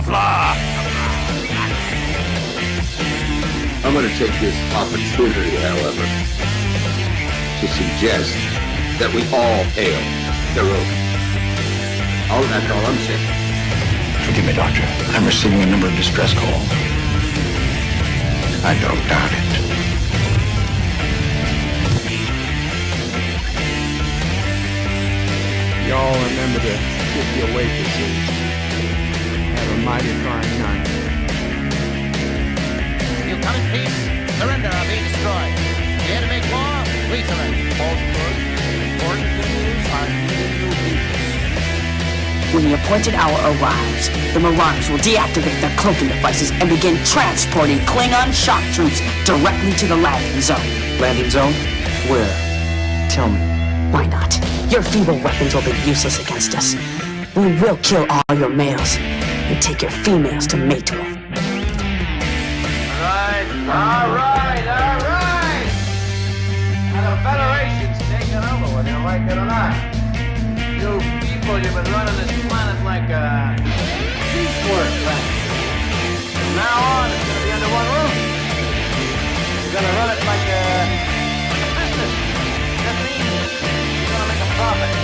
Qapla! I'm going to take this opportunity, however, to suggest that we all hail Caroga. That's all I'm saying. Forgive me, Doctor. I'm receiving a number of distress calls. I don't doubt it. Y'all remember to tip your waitresses. Have a mighty fine night. You come in peace, surrender or be destroyed. Here to make war, we surrender. False good, important things are giving you peace. When the appointed hour arrives, the Marauders will deactivate their cloaking devices and begin transporting Klingon shock troops directly to the landing zone. Landing zone? Where? Tell me. Why not? Your feeble weapons will be useless against us. We will kill all your males and take your females to mate with. All right. Now the Federation's taking over, whether you like it or not. You people, you've been running this planet like a piecework planet. From now on, it's going to be under one roof. You're going to run it like a business. That means you're going to make a profit.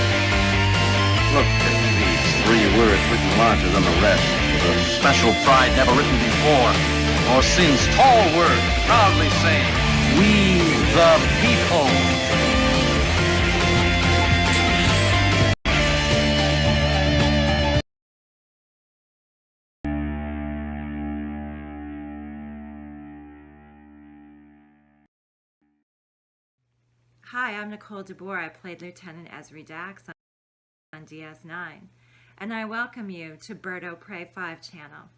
Look at these 3 words written larger than the rest, with a special pride never written before or since. Tall words, proudly saying, "We the people." Hi, I'm Nicole DeBoer. I played Lieutenant Esri Dax on DS9, and I welcome you to Birdo Prey 5 channel.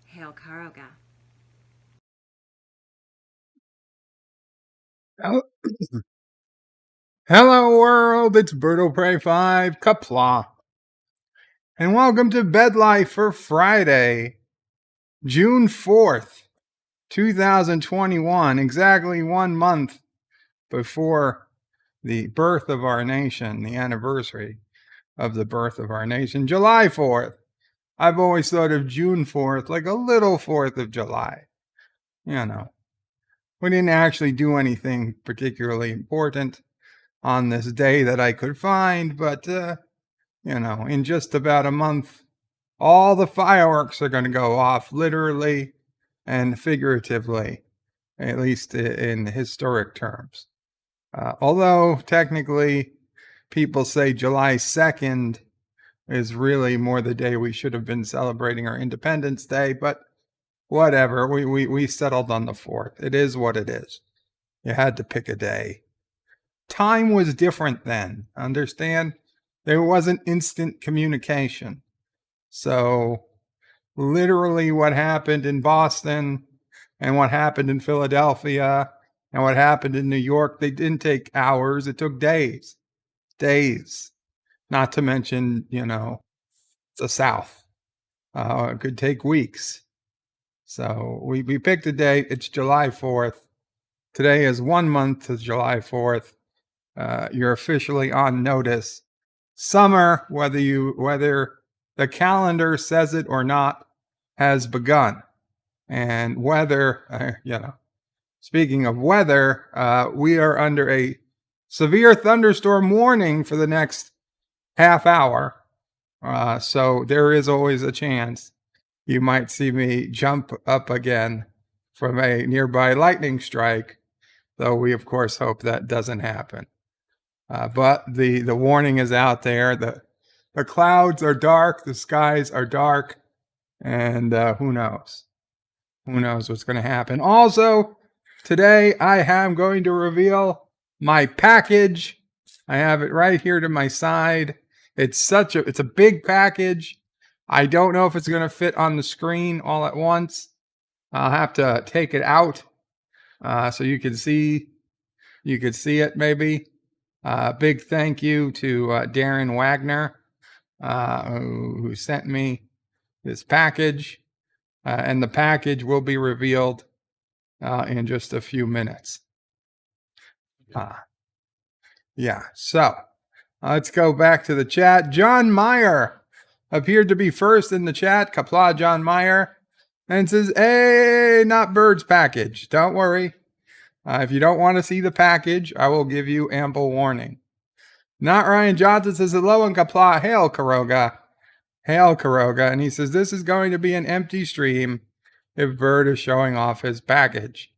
Hail Caroga. Hello world, it's Birdo Prey 5, Qapla. And welcome to Bed Life for Friday, June 4th, 2021, exactly 1 month before the birth of our nation, the anniversary of the birth of our nation, July 4th. I've always thought of June 4th like a little 4th of July. You know, we didn't actually do anything particularly important on this day that I could find, but, in just about a month, all the fireworks are going to go off, literally and figuratively, at least in historic terms. Although technically people say July 2nd is really more the day we should have been celebrating our Independence Day, but whatever, we settled on the 4th. It is what it is. You had to pick a day. Time was different then, understand? There wasn't instant communication. So literally what happened in Boston and what happened in Philadelphia and what happened in New York, they didn't take hours. It took days. Not to mention, the South. It could take weeks. So we picked a date. It's July 4th. Today is 1 month to July 4th. You're officially on notice. Summer, whether the calendar says it or not, has begun. And weather, speaking of weather, we are under a severe thunderstorm warning for the next half hour. So there is always a chance you might see me jump up again from a nearby lightning strike, though we, of course, hope that doesn't happen. But the warning is out there. The clouds are dark, the skies are dark, and who knows? Who knows what's going to happen? Also, today I am going to reveal my package. I have it right here to my side. It's a big package. I don't know if it's going to fit on the screen all at once. I'll have to take it out so you can see it maybe. Big thank you to Darin Wagner, who sent me this package. And the package will be revealed in just a few minutes. So let's go back to the chat. John Meyer, appeared to be first in the chat, Qapla John Meyer, and says, hey, not Bird's package. Don't worry. If you don't want to see the package, I will give you ample warning. Not Ryan Johnson says, hello, and Qapla, hail, Caroga. Hail, Caroga. And he says, this is going to be an empty stream if Bird is showing off his package.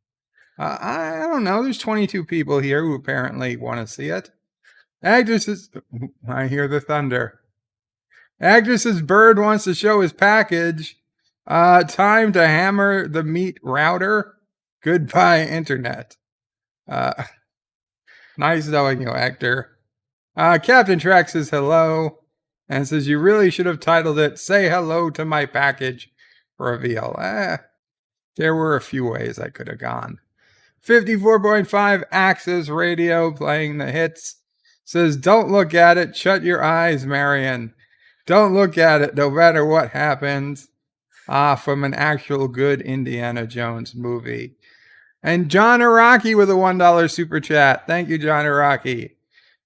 I don't know. There's 22 people here who apparently want to see it. Agnes says, I hear the thunder. Agnes says, Bird wants to show his package. Time to hammer the meat router. Goodbye, internet. Nice knowing you, Hector. Captain Track says hello and says, you really should have titled it, Say Hello to My Package Reveal. There were a few ways I could have gone. 54.5 Axis Radio playing the hits. Says, don't look at it. Shut your eyes, Marion. Don't look at it no matter what happens. From an actual good Indiana Jones movie. And John Araki with a $1 super chat. Thank you, John Araki.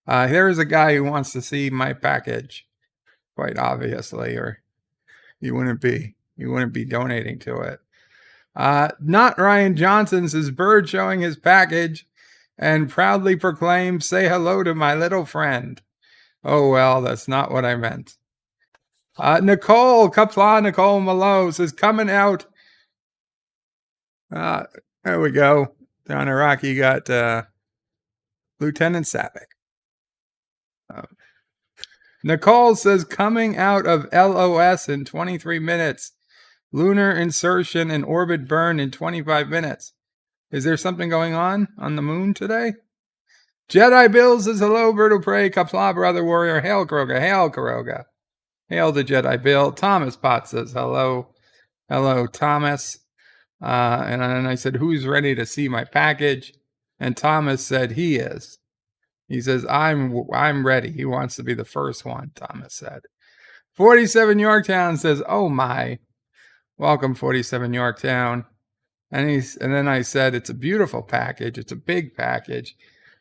There's a guy who wants to see my package, quite obviously, or you wouldn't be donating to it. Not Ryan Johnson says, Bird showing his package and proudly proclaims, say hello to my little friend. Oh, well, that's not what I meant. Nicole Malo says, coming out. There we go. John Araki got Lieutenant Savick. Nicole says, coming out of LOS in 23 minutes. Lunar insertion and orbit burn in 25 minutes. Is there something going on the moon today? Jedi Bill says, hello, Bird of Prey, Qapla, Brother Warrior, hail, Caroga, hail, Caroga. Hail to Jedi Bill. Thomas Potts says, hello. Hello, Thomas. And then I said, who's ready to see my package? And Thomas said, he is. He says, I'm ready. He wants to be the first one, Thomas said. 47 Yorktown says, oh my. Welcome, 47 Yorktown. And then I said, it's a beautiful package. It's a big package.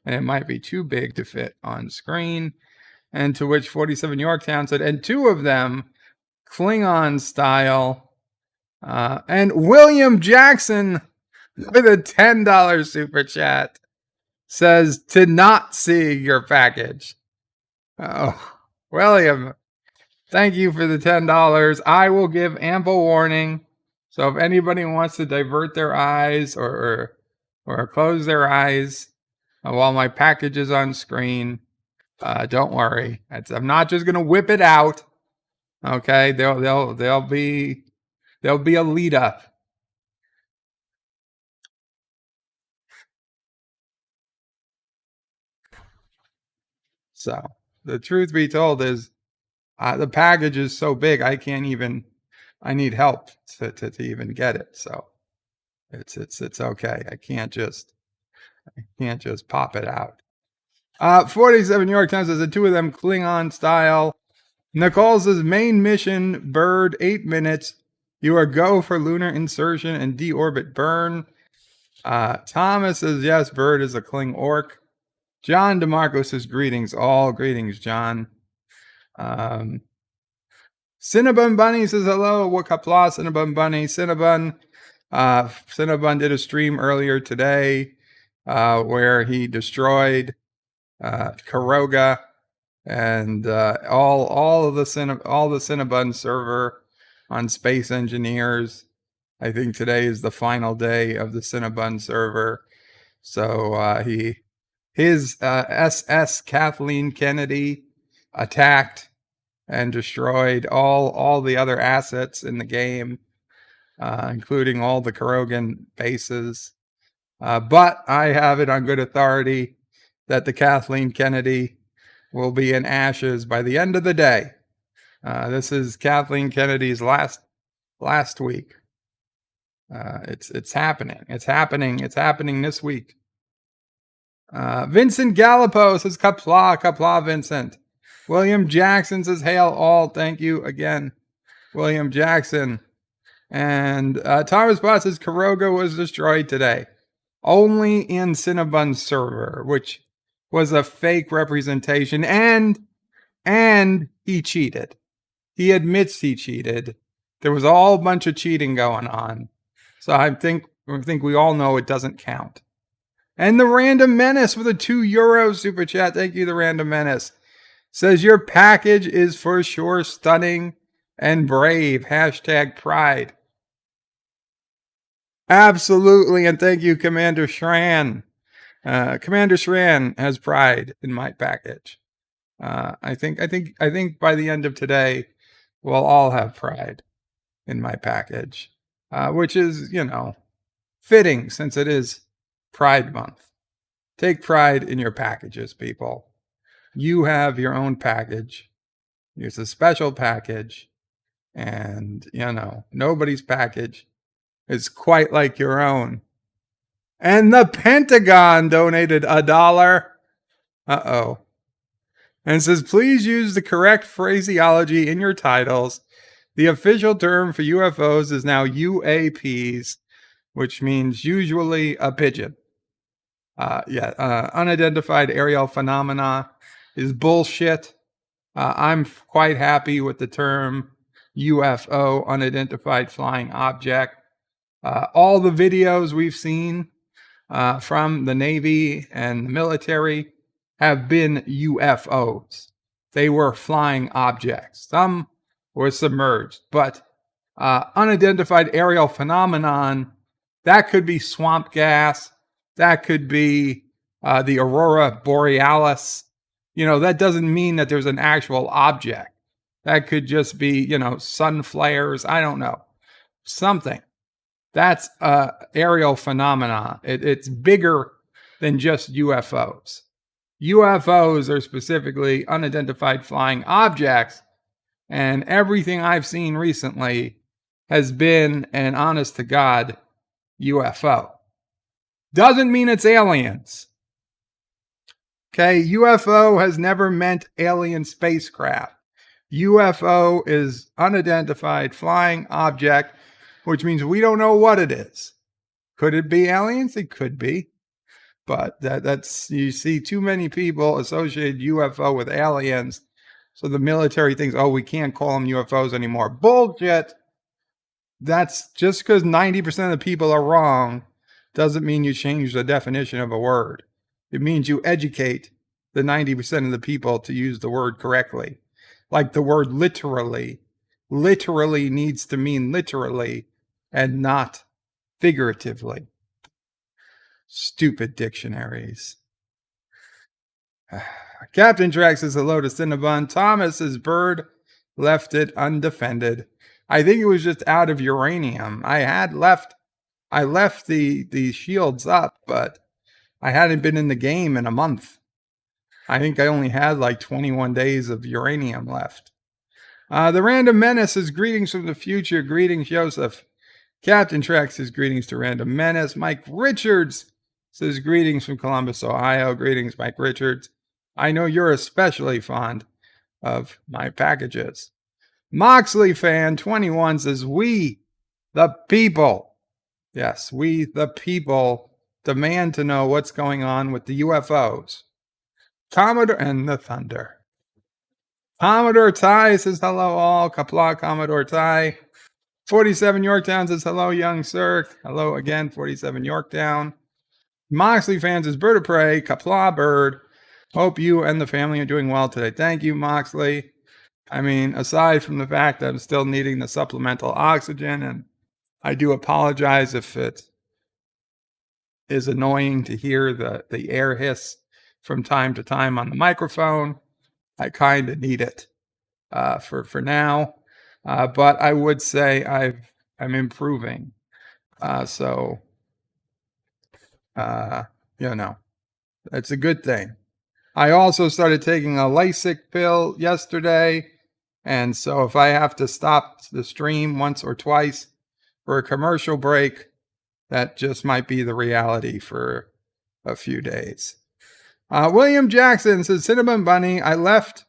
And it might be too big to fit on screen. And to which 47 Yorktown said, and two of them, Klingon style. And William Jackson with a $10 super chat says, to not see your package. Oh, William, thank you for the $10. I will give ample warning. So if anybody wants to divert their eyes or close their eyes while my package is on screen, don't worry. I'm not just gonna whip it out. Okay, there'll be a lead up. So the truth be told is, the package is so big I need help to even get it. So it's okay. I can't just pop it out. 47 New York Times says the two of them Klingon style. Nicole says main mission Bird 8 minutes. You are go for lunar insertion and deorbit burn. Thomas says yes, Bird is a Kling orc. John DeMarco says greetings, all greetings, John. Cinnabon Bunny says hello. What Qapla, Cinnabon Bunny? Cinnabon did a stream earlier today where he destroyed Caroga and all the Cinnabon server on Space Engineers. I think today is the final day of the Cinnabon server. So his SS Kathleen Kennedy attacked and destroyed all the other assets in the game, including all the Carogan bases. But I have it on good authority that the Kathleen Kennedy will be in ashes by the end of the day. This is Kathleen Kennedy's last week. It's happening. It's happening this week. Vincent Gallipo says Qapla, Vincent. William Jackson says hail all. Thank you again, William Jackson. And Thomas Bott says Caroga was destroyed today. Only in Cinnabon's server, which was a fake representation, and he cheated. He admits he cheated. There was a whole bunch of cheating going on. So I think we all know it doesn't count. And the Random Menace with a €2 super chat. Thank you, the Random Menace. Says your package is for sure stunning and brave. Hashtag pride. Absolutely. And thank you, Commander Shran. Commander Shran has pride in my package. I think by the end of today, we'll all have pride in my package, which is, fitting since it is Pride Month. Take pride in your packages, people. You have your own package. It's a special package. And, nobody's package is quite like your own. And the Pentagon donated $1. Uh-oh. And says, please use the correct phraseology in your titles. The official term for UFOs is now UAPs, which means usually a pigeon. Unidentified aerial phenomena is bullshit. I'm quite happy with the term UFO, unidentified flying object. All the videos we've seen from the Navy and the military have been UFOs. They were flying objects. Some were submerged, but unidentified aerial phenomenon, that could be swamp gas. That could be the aurora borealis. That doesn't mean that there's an actual object. That could just be, sun flares. I don't know. Something. That's aerial phenomena. It's bigger than just UFOs. UFOs are specifically unidentified flying objects, and everything I've seen recently has been an honest-to-God UFO. Doesn't mean it's aliens. Okay, UFO has never meant alien spacecraft. UFO is unidentified flying object, which means we don't know what it is. Could it be aliens? It could be. But that's you see too many people associate UFO with aliens. So the military thinks, we can't call them UFOs anymore. Bullshit. That's just because 90% of the people are wrong doesn't mean you change the definition of a word. It means you educate the 90% of the people to use the word correctly. Like the word literally. Literally needs to mean literally and not figuratively. Stupid dictionaries. Captain Trax says hello to Cinnabon. Thomas says bird left it undefended. I think it was just out of uranium. I left the shields up, but I hadn't been in the game in a month. I think I only had like 21 days of uranium left. The Random Menace says greetings from the future. Greetings, Joseph. Captain Trax says greetings to Random Menace. Mike Richards says greetings from Columbus, Ohio. Greetings, Mike Richards. I know you're especially fond of my packages. Moxley fan 21 says, we, the people, yes, we, the people, demand to know what's going on with the UFOs. Commodore and the Thunder. Commodore Ty says hello all. Qapla, Commodore Ty. 47 Yorktown says hello, young sir. Hello again, 47 Yorktown. Moxley fans says bird of prey. Qapla bird. Hope you and the family are doing well today. Thank you, Moxley. I mean, aside from the fact that I'm still needing the supplemental oxygen, and I do apologize if it is annoying to hear the air hiss from time to time on the microphone. I kind of need it for now. But I would say I'm improving. It's a good thing. I also started taking a LASIK pill yesterday. And so if I have to stop the stream once or twice for a commercial break, that just might be the reality for a few days. William Jackson says, Cinnamon Bunny, I left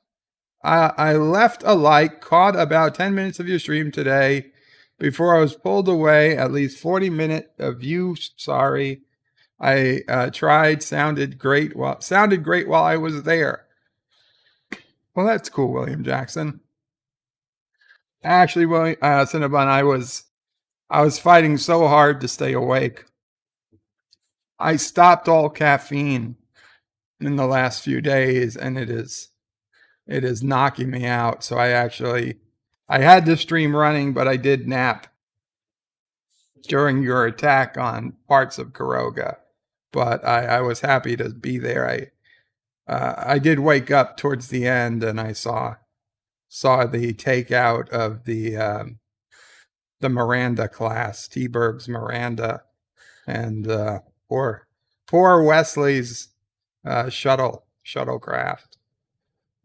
a like, caught about 10 minutes of your stream today before I was pulled away, at least 40 minutes of you. Sorry. I tried, sounded great while I was there. Well, that's cool, William Jackson. Actually, well, Cinnabon, I was fighting so hard to stay awake. I stopped all caffeine in the last few days, and it is knocking me out. So I had the stream running, but I did nap during your attack on parts of Caroga. But I was happy to be there. I did wake up towards the end, and I saw the takeout of the Miranda class, T-Berg's Miranda, and poor Wesley's shuttlecraft.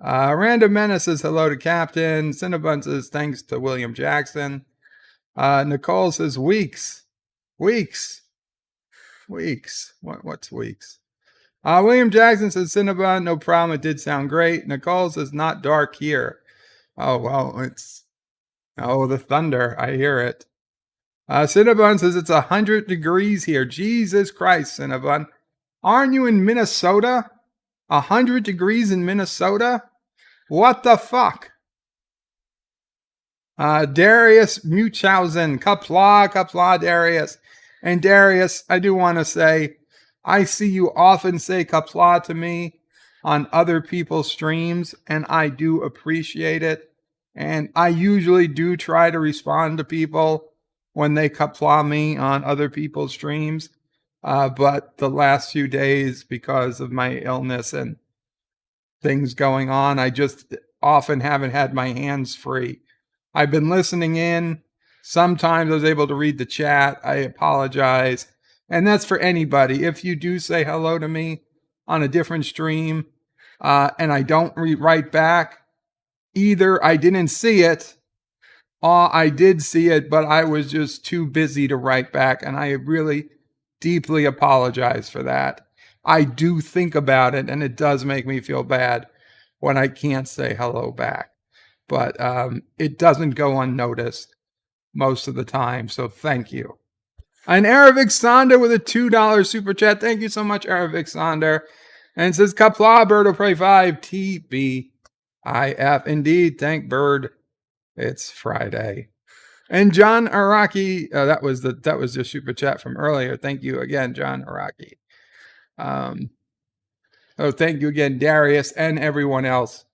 Random Menace says hello to Captain. Cinnabon says thanks to William Jackson. Nicole says weeks. What's weeks? William Jackson says Cinnabon, no problem. It did sound great. Nicole says not dark here. Oh, well, the thunder. I hear it. Cinnabon says it's 100 degrees here. Jesus Christ, Cinnabon. Aren't you in Minnesota? 100 degrees in Minnesota? What the fuck? Darius Munchausen. Qapla, Darius. And Darius, I do want to say, I see you often say Qapla to me on other people's streams, and I do appreciate it. And I usually do try to respond to people when they Qapla me on other people's streams. But the last few days, because of my illness and things going on, I just often haven't had my hands free. I've been listening in. Sometimes I was able to read the chat. I apologize. And that's for anybody. If you do say hello to me on a different stream, and I don't write back, either I didn't see it, or I did see it, but I was just too busy to write back. And I really deeply apologize for that. I do think about it, and it does make me feel bad when I can't say hello back. But it doesn't go unnoticed most of the time, so thank you. And Aravic Sonder with a $2 super chat. Thank you so much, Aravic Sonder. And it says, Qapla, Bird will pray 5, TBIF. Indeed, thank Bird. It's Friday. And John Araki, that was your super chat from earlier. Thank you again, John Araki. Thank you again, Darius, and everyone else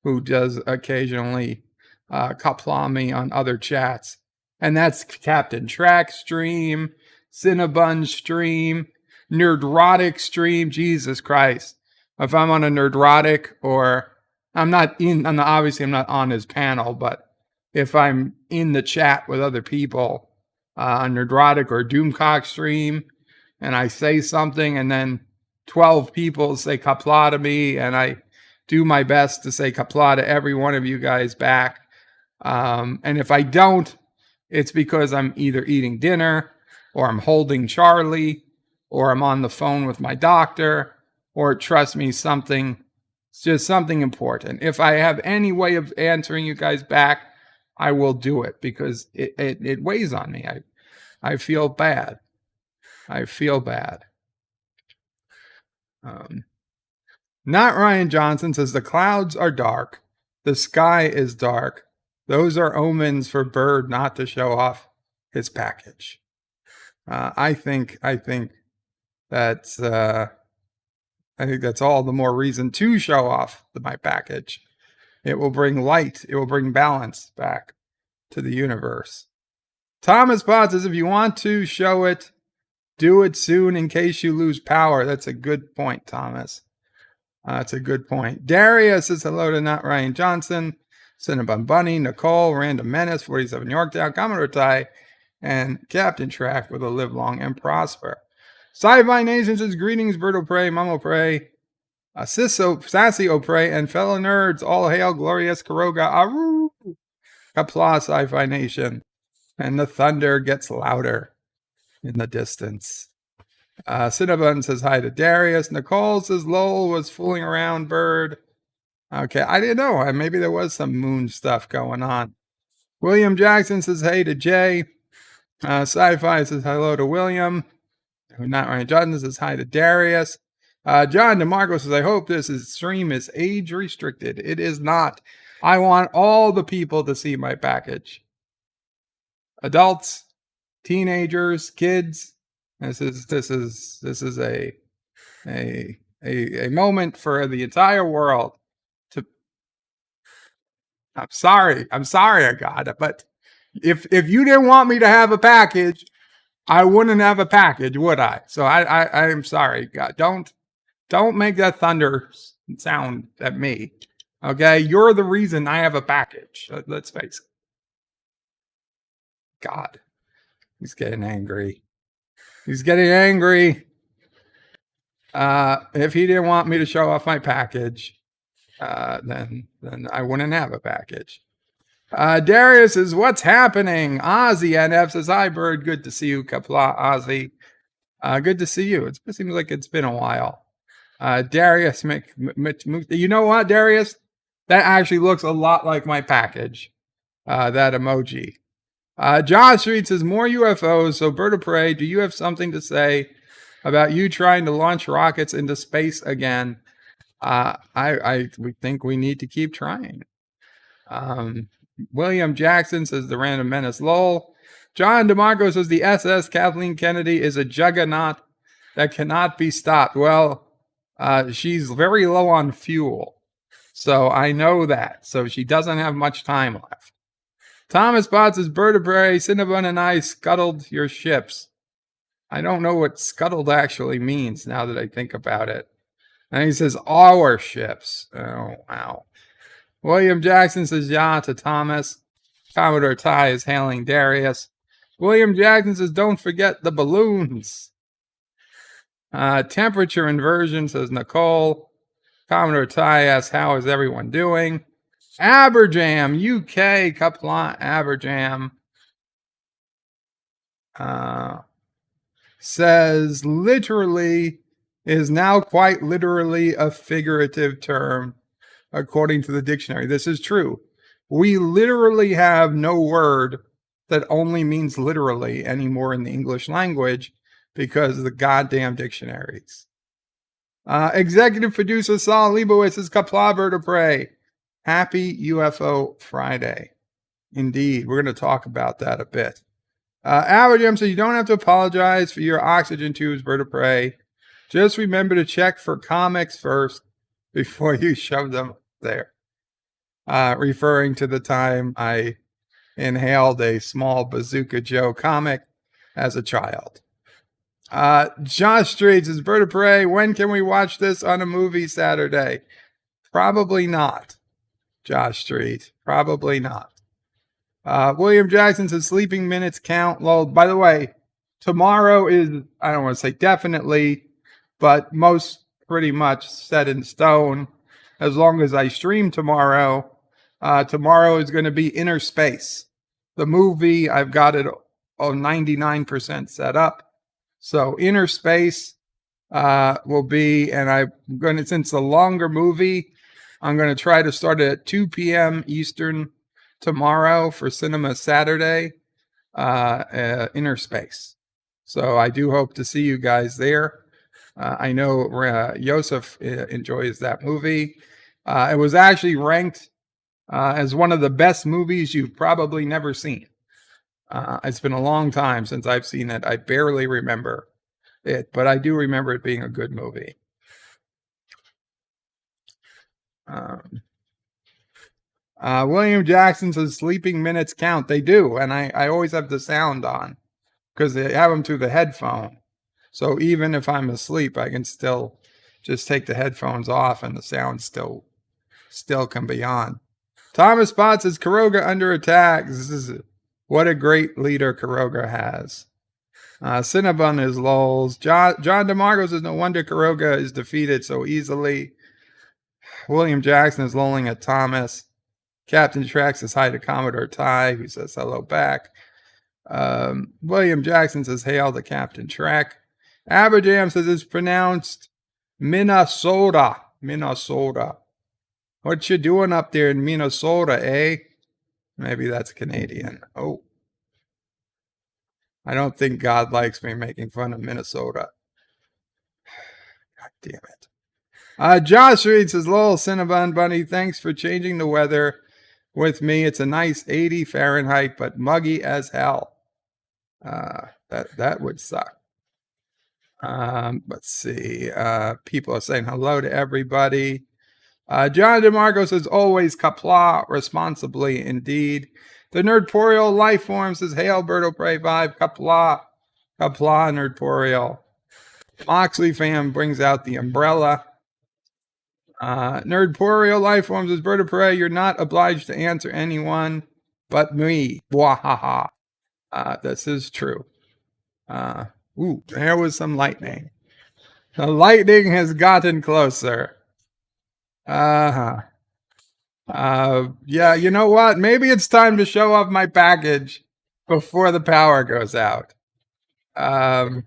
who does occasionally Qapla me on other chats. And that's Captain Track stream, Cinnabon stream, Nerdrotic stream. Jesus Christ. If I'm on a Nerdrotic, or obviously I'm not on his panel, but if I'm in the chat with other people on Nerdrotic or Doomcock stream, and I say something, and then 12 people say Qapla to me, and I do my best to say Qapla to every one of you guys back. And if I don't, it's because I'm either eating dinner, or I'm holding Charlie, or I'm on the phone with my doctor, or trust me, it's just something important. If I have any way of answering you guys back, I will do it, because it weighs on me. I feel bad. Not Ryan Johnson says the clouds are dark. The sky is dark. Those are omens for Bird not to show off his package. I think that's all the more reason to show off my package. It will bring light. It will bring balance back to the universe. Thomas Potts says, if you want to show it, do it soon in case you lose power. That's a good point, Thomas. That's a good point. Darius says hello to Not Ryan Johnson, Cinnabon Bunny, Nicole, Random Menace, 47 Yorktown, Commodore Ty, and Captain Track with a live long and prosper. Sci-Fi Nation says, greetings, Bird O'Prey, Mom O'Prey, Sassy O'Prey, and fellow nerds. All hail, glorious Caroga. Aru! Qapla, Sci-Fi Nation. And the thunder gets louder in the distance. Cinnabon says hi to Darius. Nicole says Lowell was fooling around, Bird. Okay, I didn't know. Maybe there was some moon stuff going on. William Jackson says hey to Jay. Sci-Fi says hello to William. Not Ryan Johnson says hi to Darius. John DeMarco says, I hope this stream is age restricted. It is not. I want all the people to see my package. adults, teenagers, kids. This is a moment for the entire world to. I'm sorry, God, but if you didn't want me to have a package, I wouldn't have a package, would I? So I'm sorry, God. Don't make that thunder sound at me. Okay, you're the reason I have a package. Let's face it. God, he's getting angry. He's getting angry. If he didn't want me to show off my package, then I wouldn't have a package. Darius says, what's happening? Ozzy NF says, hi, Bird. Good to see you, Qapla, Ozzy. Good to see you. It seems like it's been a while. Darius, you know what, Darius? That actually looks a lot like my package. That emoji. John Street says, more UFOs. So, Bird of Prey, do you have something to say about you trying to launch rockets into space again? We think we need to keep trying. William Jackson says, the Random Menace lol. John DeMarco says, the SS Kathleen Kennedy is a juggernaut that cannot be stopped. Well, she's very low on fuel. So I know that. So she doesn't have much time left. Thomas Potts says, Bird of Prey, Cinnabon and I scuttled your ships. I don't know what scuttled actually means now that I think about it. And he says, our ships. Oh, wow. William Jackson says, yeah, to Thomas. Commodore Ty is hailing Darius. William Jackson says, don't forget the balloons. Temperature inversion, says Nicole. Commodore Ty asks, how is everyone doing? Aberjam, UK, Qapla, Aberjam. Says, literally is now quite literally a figurative term, according to the dictionary. This is true. We literally have no word that only means literally anymore in the English language because of the goddamn dictionaries. Executive producer Saul Leibowitz is Qapla, Bird of Prey. Happy UFO Friday. Indeed, we're going to talk about that a bit. Aberjam says, you don't have to apologize for your oxygen tubes, Bird of Prey. Just remember to check for comics first before you shove them there. Referring to the time I inhaled a small Bazooka Joe comic as a child. Josh Street says, Bird of Prey, when can we watch this on a movie Saturday? Probably not, Josh Street. Probably not. William Jackson says, sleeping minutes count. Lol. By the way, tomorrow is, I don't want to say definitely, but most pretty much set in stone. As long as I stream tomorrow, tomorrow is going to be Inner Space. The movie, I've got it 99% set up. So Inner Space will be, and I'm going to, since it's a longer movie, I'm going to try to start at 2 p.m. Eastern tomorrow for Cinema Saturday, Inner Space. So I do hope to see you guys there. I know Yosef enjoys that movie. It was actually ranked as one of the best movies you've probably never seen. It's been a long time since I've seen it. I barely remember it, but I do remember it being a good movie. William Jackson says sleeping minutes count. They do, and I always have the sound on because they have them through the headphone. So even if I'm asleep, I can still just take the headphones off and the sound still can be on. Thomas Potts says Caroga under attack. This is what a great leader Caroga has. Cinnabon is lols. John DeMarco says no wonder Caroga is defeated so easily. William Jackson is lolling at Thomas. Captain Trek says hi to Commodore Ty, who says hello back. William Jackson says hail to Captain Trek. Aberjam says it's pronounced Minnesota. Minnesota. What you doing up there in Minnesota, eh? Maybe that's Canadian. Oh. I don't think God likes me making fun of Minnesota. God damn it. Josh Reed says, lol, Cinnabon Bunny, thanks for changing the weather with me. It's a nice 80 Fahrenheit, but muggy as hell. That would suck. Let's see. People are saying hello to everybody. John DeMarco says, always Qapla, responsibly indeed. The Nerdporial Life Form says, hail Berto Prey 5, Qapla, Nerdporial. Moxley fam brings out the umbrella. Nerdporial Life Form says, Berto Prey, you're not obliged to answer anyone but me. Wahaha. This is true. There was some lightning. The lightning has gotten closer. Yeah, you know what? Maybe it's time to show off my package before the power goes out. Cinnabon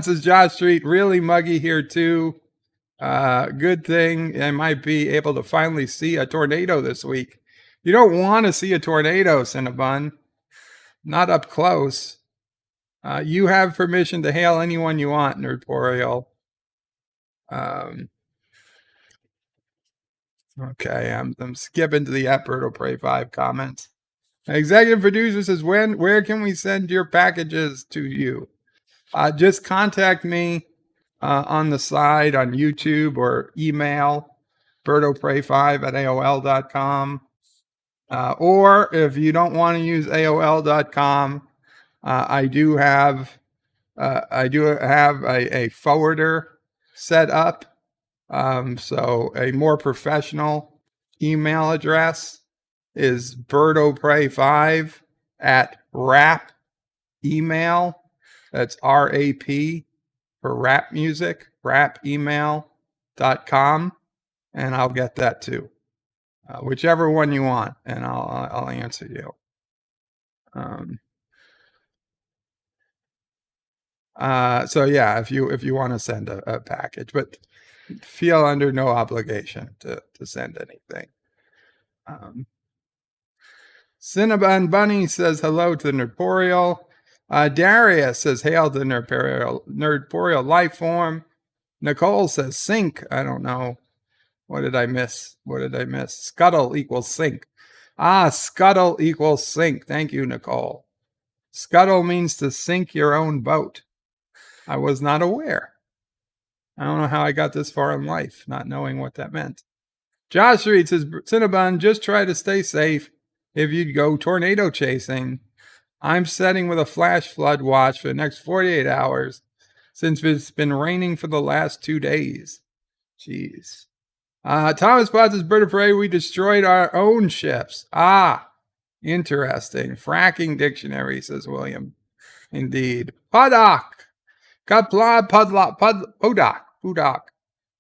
says, Josh Street, really muggy here too. Good thing I might be able to finally see a tornado this week. You don't want to see a tornado, Cinnabon. Not up close. You have permission to hail anyone you want, Nerdporial. Okay, I'm skipping to the Berto Prey 5 comments. Executive producer says, where can we send your packages to you? Just contact me on the side on YouTube or email bertopray5@aol.com. Or if you don't want to use AOL.com, I do have a forwarder set up. So a more professional email address is bertopray5@rap email. That's RAP for rap music, rapemail.com. And I'll get that too. Whichever one you want, and I'll answer you. So yeah, if you want to send a package, but feel under no obligation to send anything. Cinnabon Bunny says hello to the Nerdporial. Darius says hail to the Nerdporial life form. Nicole says sink. I don't know. What did I miss? Scuttle equals sink. Scuttle equals sink. Thank you, Nicole. Scuttle means to sink your own boat. I was not aware. I don't know how I got this far in life, not knowing what that meant. Josh Reed says, Cinnabon, just try to stay safe if you'd go tornado chasing. I'm setting with a flash flood watch for the next 48 hours since it's been raining for the last 2 days. Jeez. Thomas Potts says, Berto Prey, we destroyed our own ships. Interesting. Fracking dictionary, says William. Indeed. Pudak. Qapla, Pudak.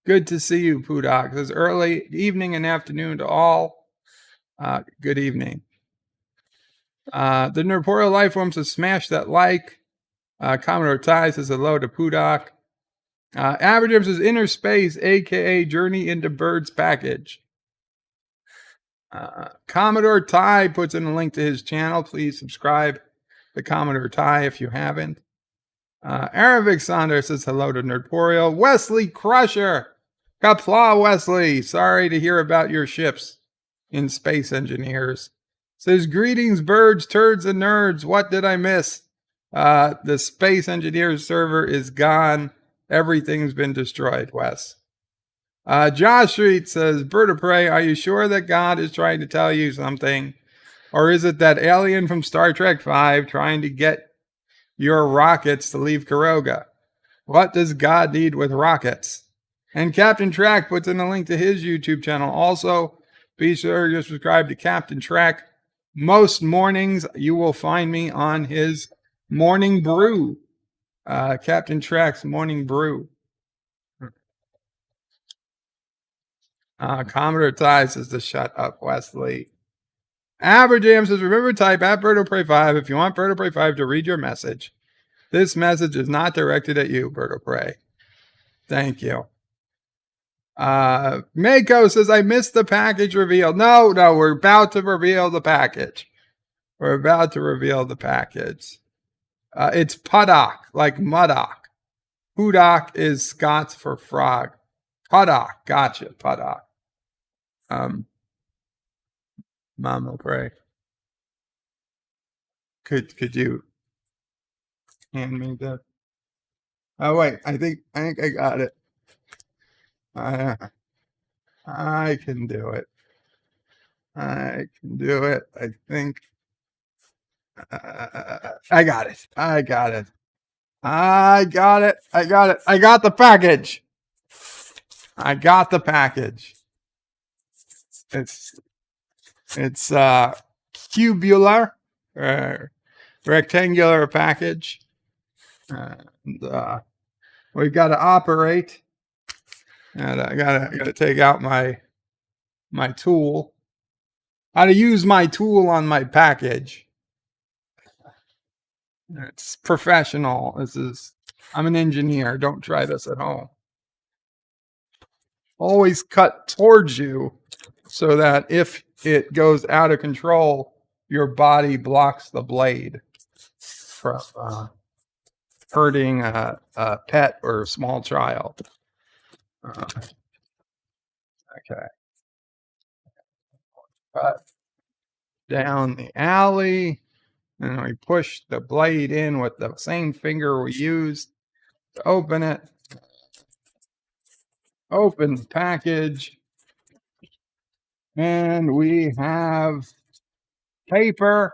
Good to see you, Pudak. Says early evening and afternoon to all. Good evening. The Nerdporial life form says smash that like. Commodore Ty says hello to Pudak. Aberjam says inner space, aka journey into birds package. Commodore Ty puts in a link to his channel. Please subscribe to Commodore Ty if you haven't. Aravic Sander says hello to Nerdporial. Wesley Crusher. Qapla, Wesley. Sorry to hear about your ships in Space Engineers. Says greetings, birds, turds, and nerds. What did I miss? The Space Engineers server is gone. Everything's been destroyed, Wes. Josh Street says, Berto Prey, are you sure that God is trying to tell you something? Or is it that alien from Star Trek V trying to get your rockets to leave Caroga? What does God need with rockets? And Captain Track puts in a link to his YouTube channel. Also, be sure to subscribe to Captain Track. Most mornings, you will find me on his Morning Brew. Captain Track's Morning Brew. Commodore Ty says to shut up, Wesley. Aberjam says, remember type at Berto Prey 5 if you want Berto Prey 5 to read your message. This message is not directed at you, Berto Prey. Thank you. Mako says, I missed the package reveal. No, we're about to reveal the package. It's Pudak, like Muddock. Pudak is Scots for frog. Pudak, gotcha, Pudak. Mama pray. Could you hand me the? Oh wait, I think I got it. I can do it. I can do it. I think I got it. I got it. I got it. I got it. I got the package. I got the package. It's cubular, rectangular package. And, we've got to operate, and I gotta take out my tool. How to use my tool on my package. It's professional. I'm an engineer. Don't try this at home. Always cut towards you so that if it goes out of control, your body blocks the blade from hurting a pet or a small child. Okay. Cut down the alley, and we push the blade in with the same finger we used to open it. Open the package, and we have paper,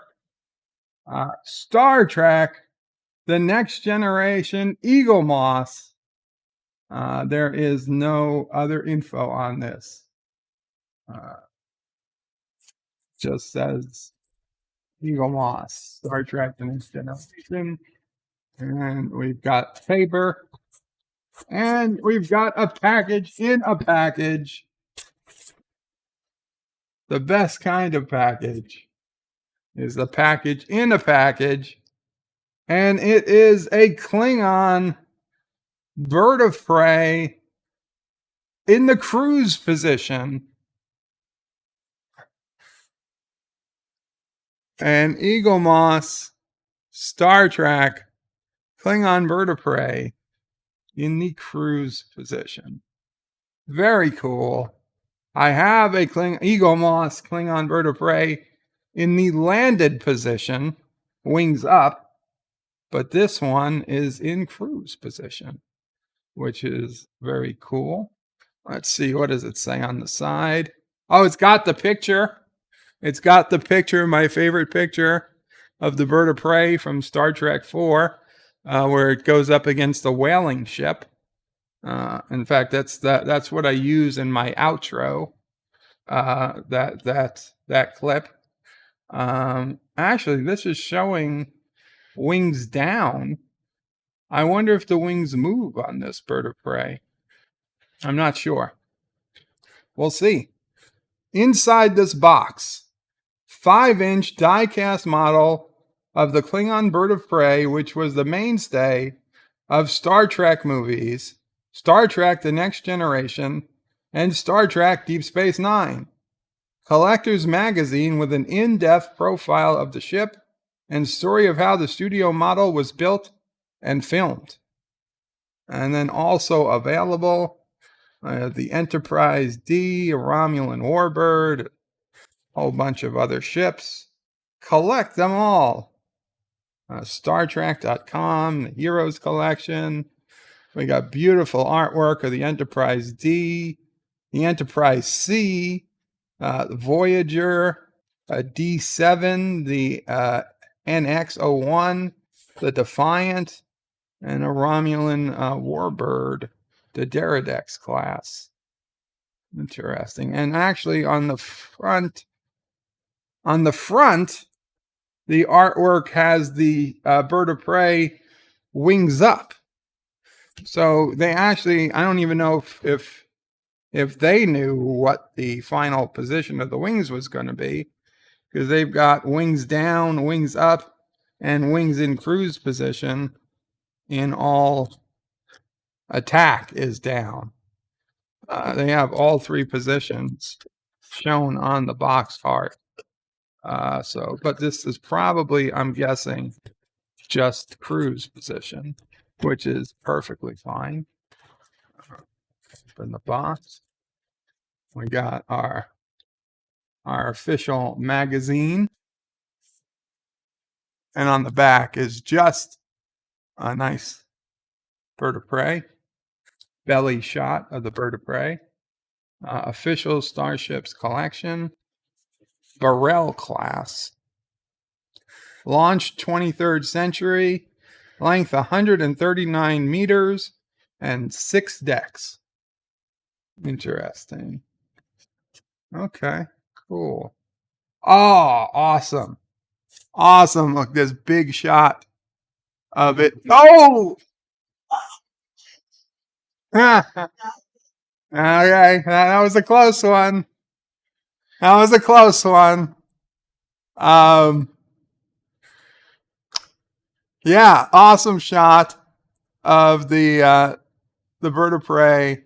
Star Trek, The Next Generation, Eagle Moss. There is no other info on this. Just says Eagle Moss, Star Trek, The Next Generation. And we've got paper. And we've got a package in a package. The best kind of package is the package in a package. And it is a Klingon bird of prey in the cruise position. And Eagle Moss, Star Trek, Klingon bird of prey in the cruise position. Very cool. I have a Eagle Moss Klingon bird of prey in the landed position, wings up, but this one is in cruise position, which is very cool. Let's see, what does it say on the side? Oh, it's got the picture. It's got the picture, my favorite picture of the bird of prey from Star Trek 4, where it goes up against the whaling ship. In fact, that's what I use in my outro. That clip. Actually, this is showing wings down. I wonder if the wings move on this bird of prey. I'm not sure. We'll see. Inside this box, 5-inch die-cast model of the Klingon bird of prey, which was the mainstay of Star Trek movies, Star Trek The Next Generation, and Star Trek Deep Space Nine. Collector's magazine with an in-depth profile of the ship and story of how the studio model was built and filmed. And then also available, the Enterprise D, a Romulan warbird, a whole bunch of other ships. Collect them all. StarTrek.com, the Heroes Collection. We got beautiful artwork of the Enterprise D, the Enterprise C, Voyager, D7, the NX-01, the Defiant, and a Romulan warbird, the Deridex class. Interesting. And actually on the front, the artwork has the bird of prey wings up. So they actually, I don't even know if they knew what the final position of the wings was going to be, because they've got wings down, wings up, and wings in cruise position in all. Attack is down. They have all three positions shown on the box art. But this is probably, I'm guessing, just cruise position, which is perfectly fine. Open the box. We got our our official magazine. And on the back is just a nice bird of prey, belly shot of the bird of prey. Official Starships collection, Burrell class. Launched 23rd century, length 139 meters, and 6 decks. Interesting. Okay, cool. Oh, awesome. Awesome. Look, this big shot of it. Oh! Okay, that was a close one. That was a close one. Yeah, awesome shot of the bird of prey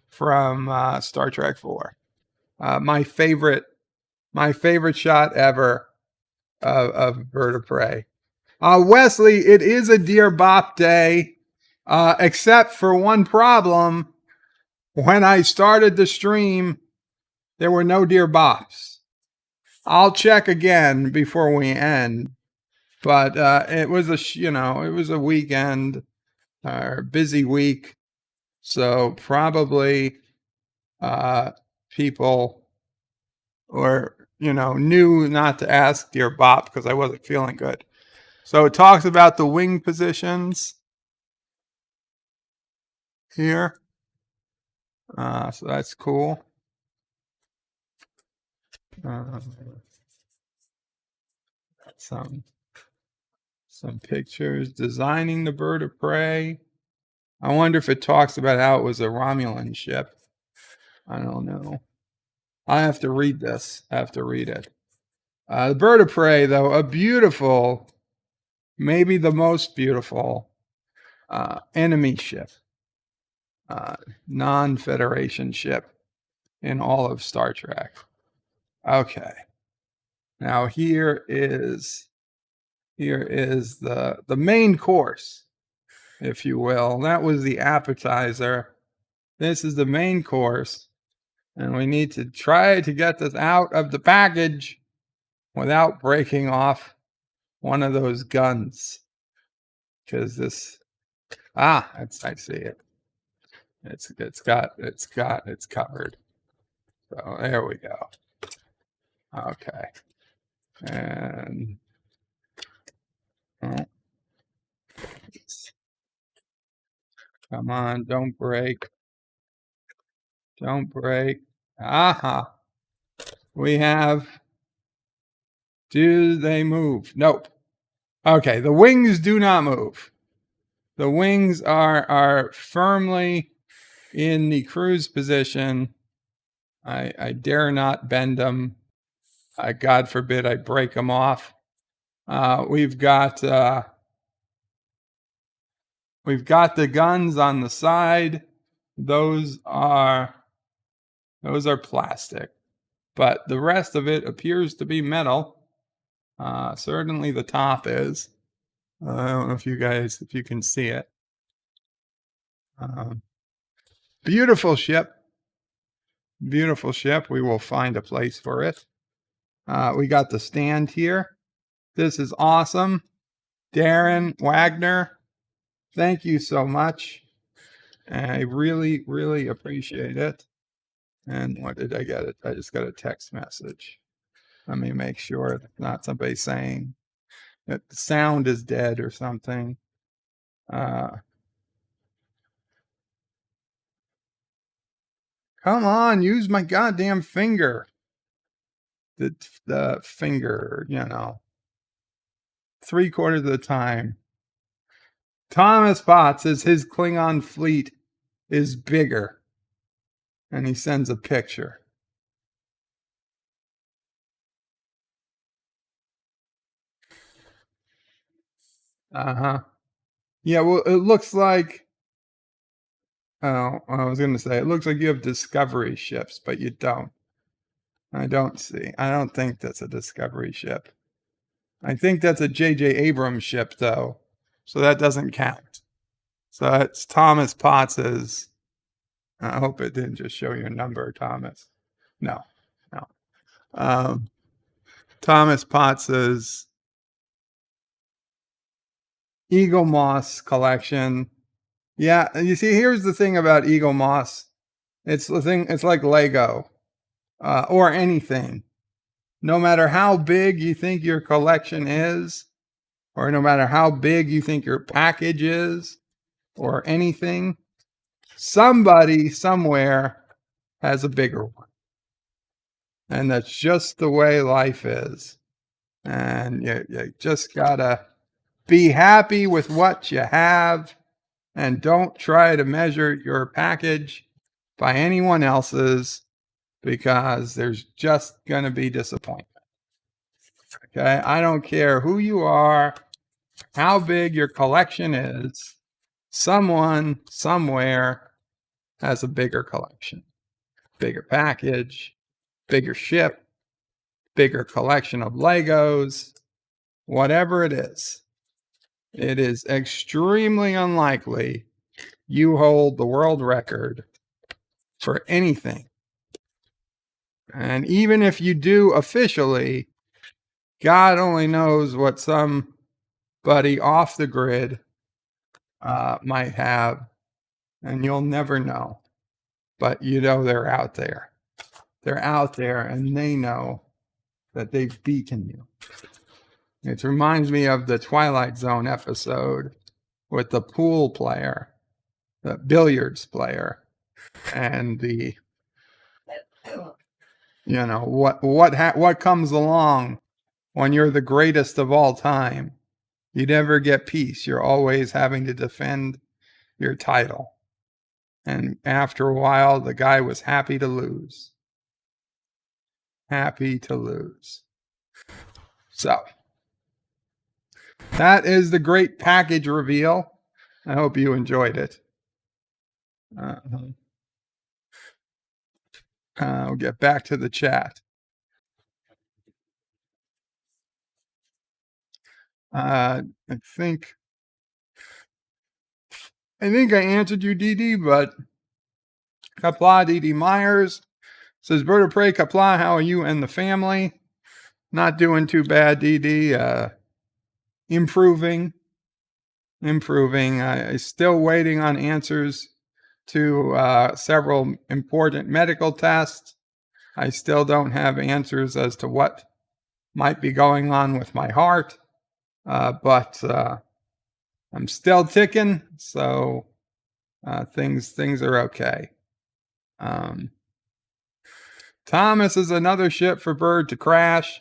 from Star Trek 4. My favorite shot ever of bird of prey. Wesley, it is a Dear Bop day, except for one problem. When I started the stream, there were no Dear Bops. I'll check again before we end, but it was a weekend, busy week, so probably people were knew not to ask Dear Bop because I wasn't feeling good. So it talks about the wing positions here. So that's cool. Some pictures designing the bird of prey. I wonder if it talks about how it was a Romulan ship. I don't know. I have to read this. I have to read it. The bird of prey, though, a beautiful, maybe the most beautiful enemy ship, non-Federation ship in all of Star Trek. Okay. Now here is the main course, if you will. That was the appetizer. This is the main course, and we need to try to get this out of the package without breaking off one of those guns. Because this, I see it. It's covered. So there we go. Okay. And come on, don't break. Don't break. Aha. We have, do they move? Nope. Okay, the wings do not move. The wings are firmly in the cruise position. I dare not bend them. God forbid I break them off. We've got the guns on the side. Those are plastic, but the rest of it appears to be metal. Certainly the top is. I don't know if you can see it. Beautiful ship. Beautiful ship. We will find a place for it. We got the stand here. This is awesome. Darin, Wagner, thank you so much. I really, really appreciate it. And what did I get? I just got a text message. Let me make sure it's not somebody saying that the sound is dead or something. Come on, use my goddamn finger. The finger, 3/4 of the time. Thomas Potts says his Klingon fleet is bigger. And he sends a picture. Yeah, well, it looks like, I was going to say, it looks like you have Discovery ships, but you don't. I don't think that's a Discovery ship. I think that's a J.J. Abrams ship, though. So that doesn't count. So it's Thomas Potts's. I hope it didn't just show your number, Thomas. No. Thomas Potts's Eagle Moss collection. Yeah, you see, here's the thing about Eagle Moss. It's like Lego, or anything. No matter how big you think your collection is, or no matter how big you think your package is, or anything, somebody somewhere has a bigger one. And that's just the way life is. And you just gotta be happy with what you have, and don't try to measure your package by anyone else's, because there's just going to be disappointment. Okay? I don't care who you are, how big your collection is, someone somewhere has a bigger collection, bigger package, bigger ship, bigger collection of Legos, whatever it is. It is extremely unlikely you hold the world record for anything. And even if you do officially, God only knows what somebody off the grid might have, and you'll never know. But you know they're out there. They're out there, and they know that they've beaten you. It reminds me of the Twilight Zone episode with the pool player, the billiards player, and the, what comes along when you're the greatest of all time. You never get peace. You're always having to defend your title. And after a while, the guy was happy to lose. Happy to lose. So, that is the great package reveal. I hope you enjoyed it. We'll get back to the chat. I think I answered you, Dee, but Qapla, Dee Myers says, Bird of Prey, Qapla, how are you and the family? Not doing too bad, Dee. Improving. I'm still waiting on answers to several important medical tests. I still don't have answers as to what might be going on with my heart, but I'm still ticking, so things are okay. Thomas is another ship for Bird to crash.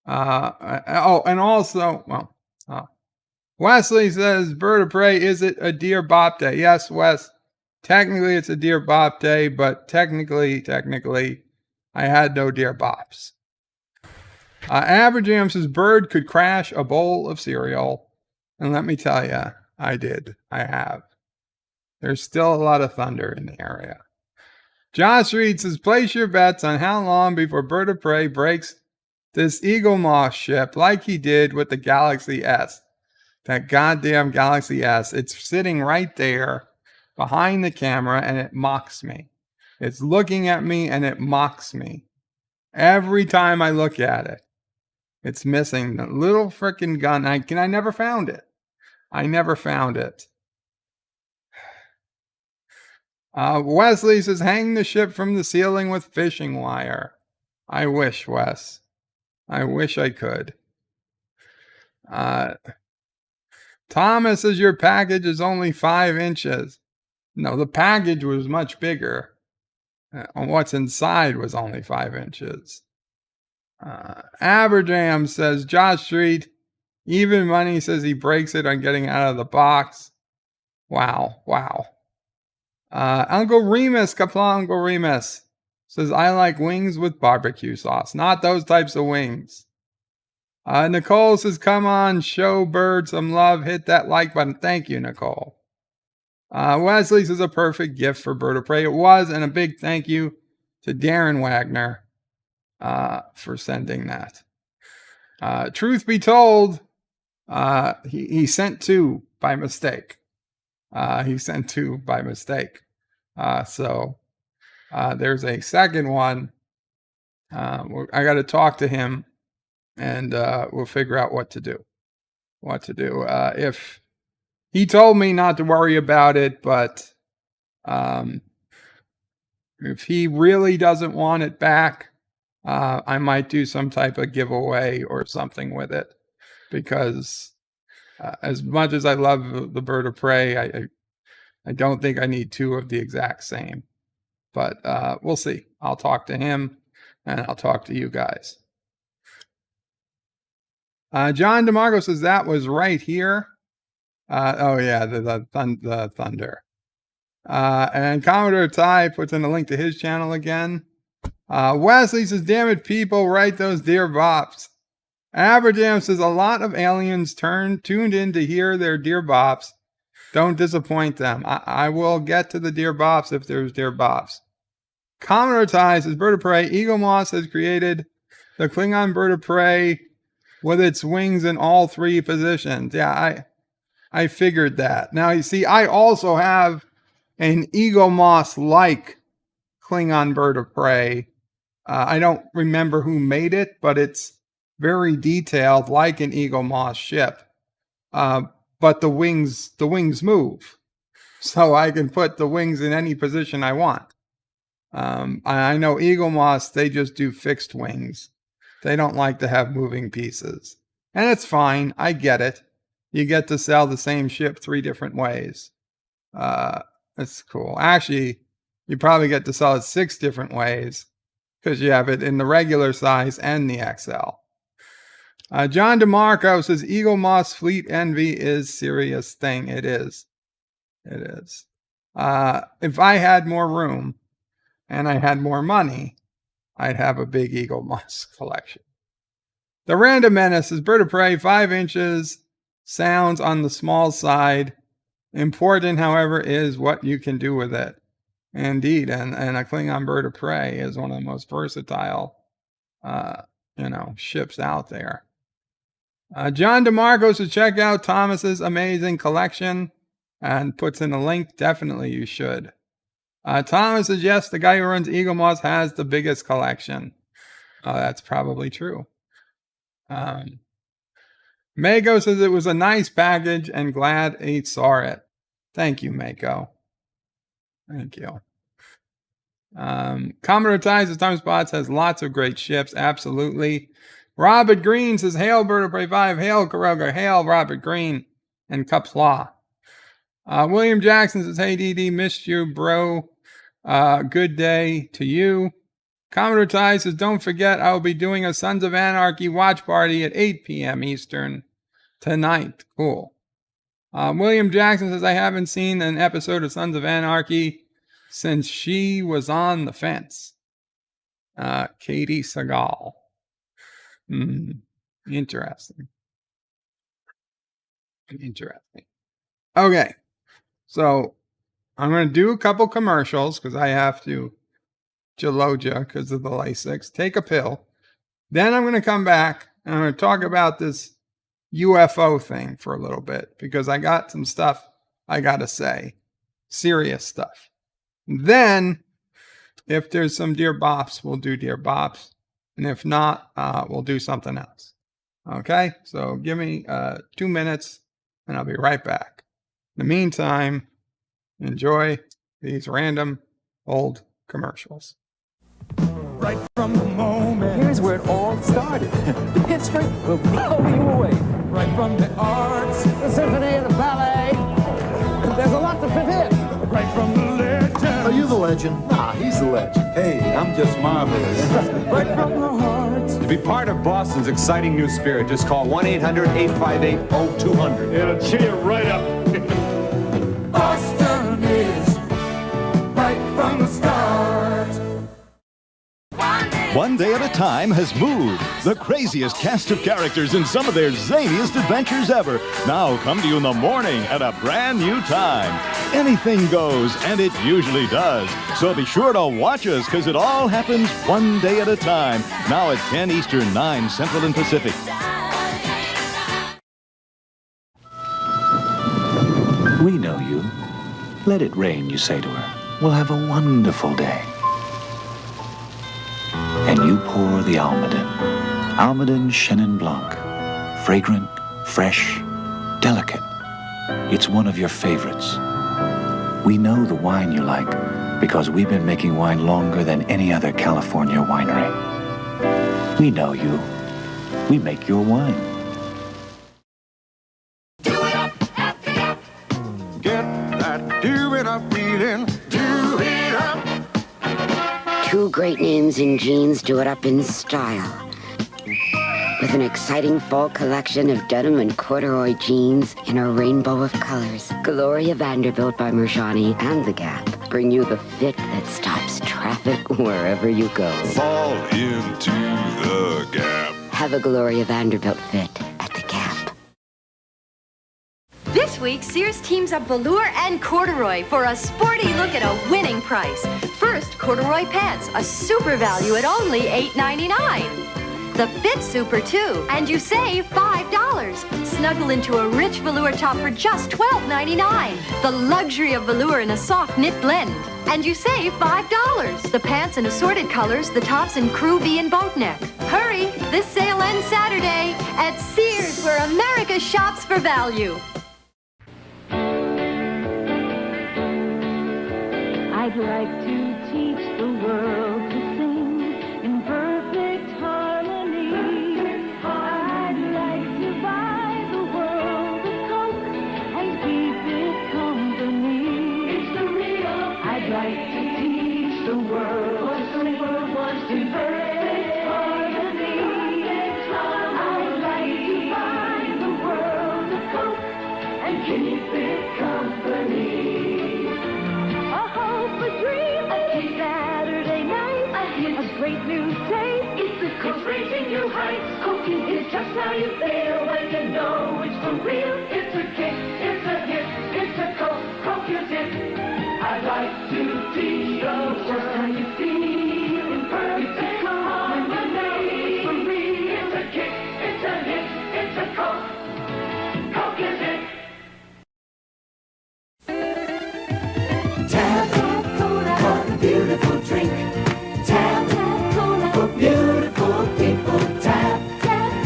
And also, Wesley says, Bird of Prey, is it a Dear Bop Day? Yes, Wes. Technically, it's a Dear Bop Day, but technically, I had no Dear Bops. Average Jam says, Bird could crash a bowl of cereal. And let me tell you, I did. I have. There's still a lot of thunder in the area. Josh Reed says, place your bets on how long before Bird of Prey breaks this Eagle Moss ship like he did with the Galaxy S. That goddamn Galaxy S. It's sitting right there behind the camera, and it mocks me. It's looking at me, and it mocks me. Every time I look at it, it's missing the little frickin' gun. I never found it. Wesley says, hang the ship from the ceiling with fishing wire. I wish, Wes. I wish I could. Thomas says, your package is only 5 inches. No, the package was much bigger. What's inside was only 5 inches. Aberjam says, Josh Street, even money, says he breaks it on getting out of the box. Wow. Uncle Remus, Qapla Uncle Remus, says, I like wings with barbecue sauce. Not those types of wings. Nicole says, come on, show Bird some love. Hit that like button. Thank you, Nicole. Wesley says, a perfect gift for Bird of Prey. It was, and a big thank you to Darin Wagner for sending that. Truth be told, he sent 2 by mistake. So there's a second one I got to talk to him, and we'll figure out what to do. If he told me not to worry about it, but if he really doesn't want it back, I might do some type of giveaway or something with it, because as much as I love the bird of prey, I don't think I need two of the exact same. But we'll see. I'll talk to him, and I'll talk to you guys. John DeMarco says that was right here. Oh yeah, the thunder. And Commodore Ty puts in a link to his channel again. Wesley says, damn it, people, write those Dear Bops. Aberjam says, a lot of aliens tuned in to hear their Dear Bops. Don't disappoint them. I will get to the Dear Bops if there's Dear Bops. Commodore Ty says, bird of prey, Eagle Moss has created the Klingon bird of prey with its wings in all three positions. Yeah, I figured that. Now, you see, I also have an Eagle Moss-like Klingon bird of prey. I don't remember who made it, but it's very detailed, like an Eagle Moss ship. But the wings move, so I can put the wings in any position I want. I know Eagle Moss, they just do fixed wings. They don't like to have moving pieces. And it's fine. I get it. You get to sell the same ship 3 different ways. That's cool. Actually, you probably get to sell it 6 different ways, because you have it in the regular size and the XL. John DeMarco says, Eagle Moss fleet envy is serious thing. It is. It is. If I had more room and I had more money, I'd have a big Eagle Moss collection. The Random Menace is bird of prey, 5 inches, sounds on the small side. Important, however, is what you can do with it. Indeed, and a Klingon bird of prey is one of the most versatile, ships out there. John DeMarco says, check out Thomas's amazing collection, and puts in a link. Definitely you should. Thomas says, yes, the guy who runs Eagle Moss has the biggest collection. That's probably true. Mako says it was a nice package and glad he saw it. Thank you, Mako. Thank you. Commodore Ty says, Time Spots has lots of great ships. Absolutely. Robert Green says, hail Bird of Prey 5, hail Caroga, hail Robert Green and Qapla. William Jackson says, hey DD, missed you, bro. Good day to you. Commodore Ty says, don't forget, I will be doing a Sons of Anarchy watch party at 8 p.m. Eastern tonight. Cool. William Jackson says, I haven't seen an episode of Sons of Anarchy since she was on the fence. Katie Seagal. Interesting. Okay. So I'm going to do a couple commercials because I have to Gelogia because of the Lasix. Take a pill. Then I'm going to come back and I'm going to talk about this UFO thing for a little bit because I got some stuff I got to say. Serious stuff. Then, if there's some Dear Bops, we'll do Dear Bops. And if not, we'll do something else. Okay? So give me 2 minutes and I'll be right back. In the meantime, enjoy these random old commercials. Right from the moment. Here's where it all started. The history will blow you away. Right from the arts, the symphony, and the ballet. There's a lot to fit in. Right from the legend. Are you the legend? Nah, he's the legend. Hey, I'm just marvelous. Right from the heart. To be part of Boston's exciting new spirit, just call 1-800-858-0200. It'll cheer you right up. Boston is right from the start. One Day at a Time has moved. The craziest cast of characters in some of their zaniest adventures ever. Now come to you in the morning at a brand new time. Anything goes, and it usually does. So be sure to watch us, because it all happens one day at a time. Now at 10 Eastern, 9 Central and Pacific. We know you. Let it rain, you say to her. We'll have a wonderful day. and you pour the Almaden. Almaden Chenin Blanc. Fragrant, fresh, delicate. It's one of your favorites. We know the wine you like because we've been making wine longer than any other California winery. We know you. We make your wine. Get that do it up feeling. Do it up. Two great names in jeans do it up in style. With an exciting fall collection of denim and corduroy jeans in a rainbow of colors, Gloria Vanderbilt by Mershani and The Gap bring you the fit that stops traffic wherever you go. Fall into the Gap. Have a Gloria Vanderbilt fit at The Gap. This week, Sears teams up velour and corduroy for a sporty look at a winning price. First, corduroy pants, a super value at only $8.99. The Fit Super, too, and you save $5. Snuggle into a rich velour top for just $12.99. The luxury of velour in a soft knit blend, and you save $5. The pants in assorted colors, the tops in crew V and boat neck. Hurry, this sale ends Saturday at Sears, where America shops for value. I'd like to teach the world to sing in perfect harmony. I'd like to buy the world a Coke and keep it company. It's the real. I'd like to teach the world what the world wants in perfect harmony. I'd like to buy the world a Coke and keep it company. A dream, a Saturday night, a great new taste. It's the Coke reaching new heights. Coke is just how you feel when you know it's for real. It's a kick, it's a hit, it's a Coke. Coke is it. I'd like to teach the world just how you feel in perfect harmony. For real, it's a kick, it's a hit, it's a Coke. Coke is it. Beautiful drink. Tap, Cola. For beautiful people. Tap,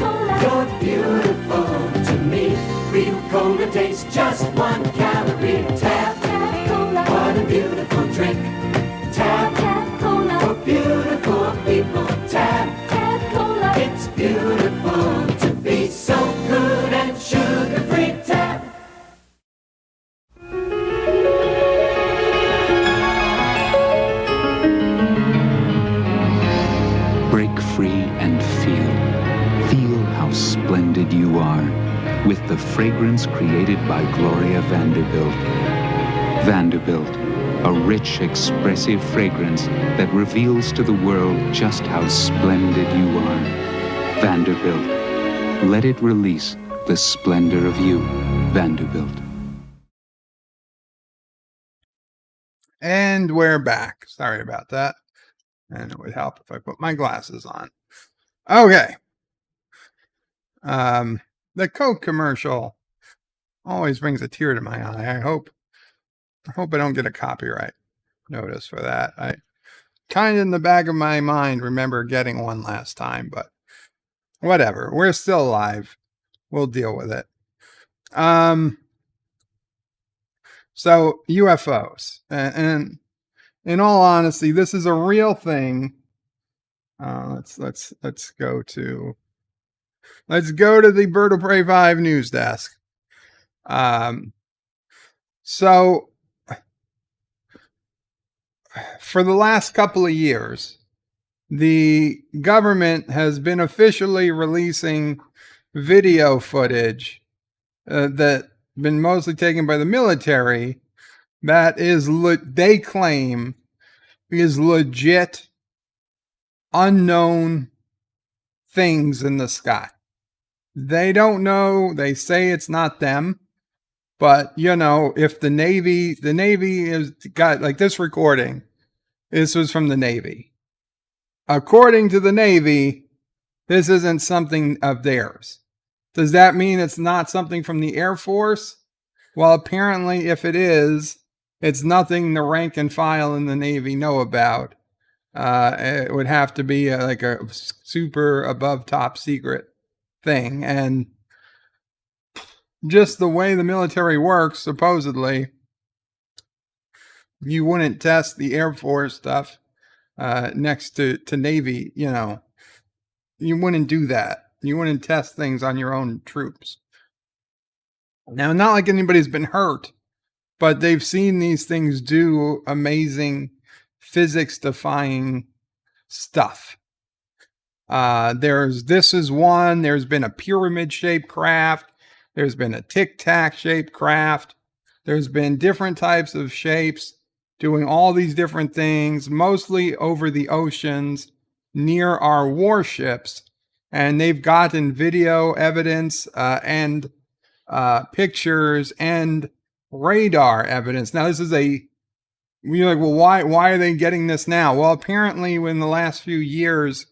Cola. You're beautiful to me. Real cola tastes just 1 calorie. Tap, Cola. What a beautiful drink. Tap, Cola. For beautiful people. Tap, Cola. It's beautiful to be so good and sugar-free. Tap. Splendid you are, with the fragrance created by Gloria Vanderbilt. Vanderbilt, a rich, expressive fragrance that reveals to the world just how splendid you are. Vanderbilt, let it release the splendor of you, Vanderbilt. And we're back. Sorry about that. And it would help if I put my glasses on. Okay. The Coke commercial always brings a tear to my eye. I hope I don't get a copyright notice for that. I kind of in the back of my mind remember getting one last time, but whatever. We're still alive. We'll deal with it. So UFOs, and in all honesty, this is a real thing. Let's go to the Bird of Prey 5 news desk. So for the last couple of years, the government has been officially releasing video footage that been mostly taken by the military that is they claim is legit unknown things in the sky. They don't know. They say it's not them. But, you know, if the Navy has got like this recording, this was from the Navy. According to the Navy, this isn't something of theirs. Does that mean it's not something from the Air Force? Well, apparently, if it is, it's nothing the rank and file in the Navy know about. It would have to be like a super above top secret thing. And just the way the military works, supposedly, you wouldn't test the Air Force stuff next to Navy, you know. You wouldn't do that. You wouldn't test things on your own troops. Now, not like anybody's been hurt, but they've seen these things do amazing physics-defying stuff. This is one. There's been a pyramid-shaped craft. There's been a tic-tac-shaped craft. There's been different types of shapes doing all these different things, mostly over the oceans near our warships. And they've gotten video evidence and pictures and radar evidence. Now, this is you're like, well, why are they getting this now? Well, apparently in the last few years,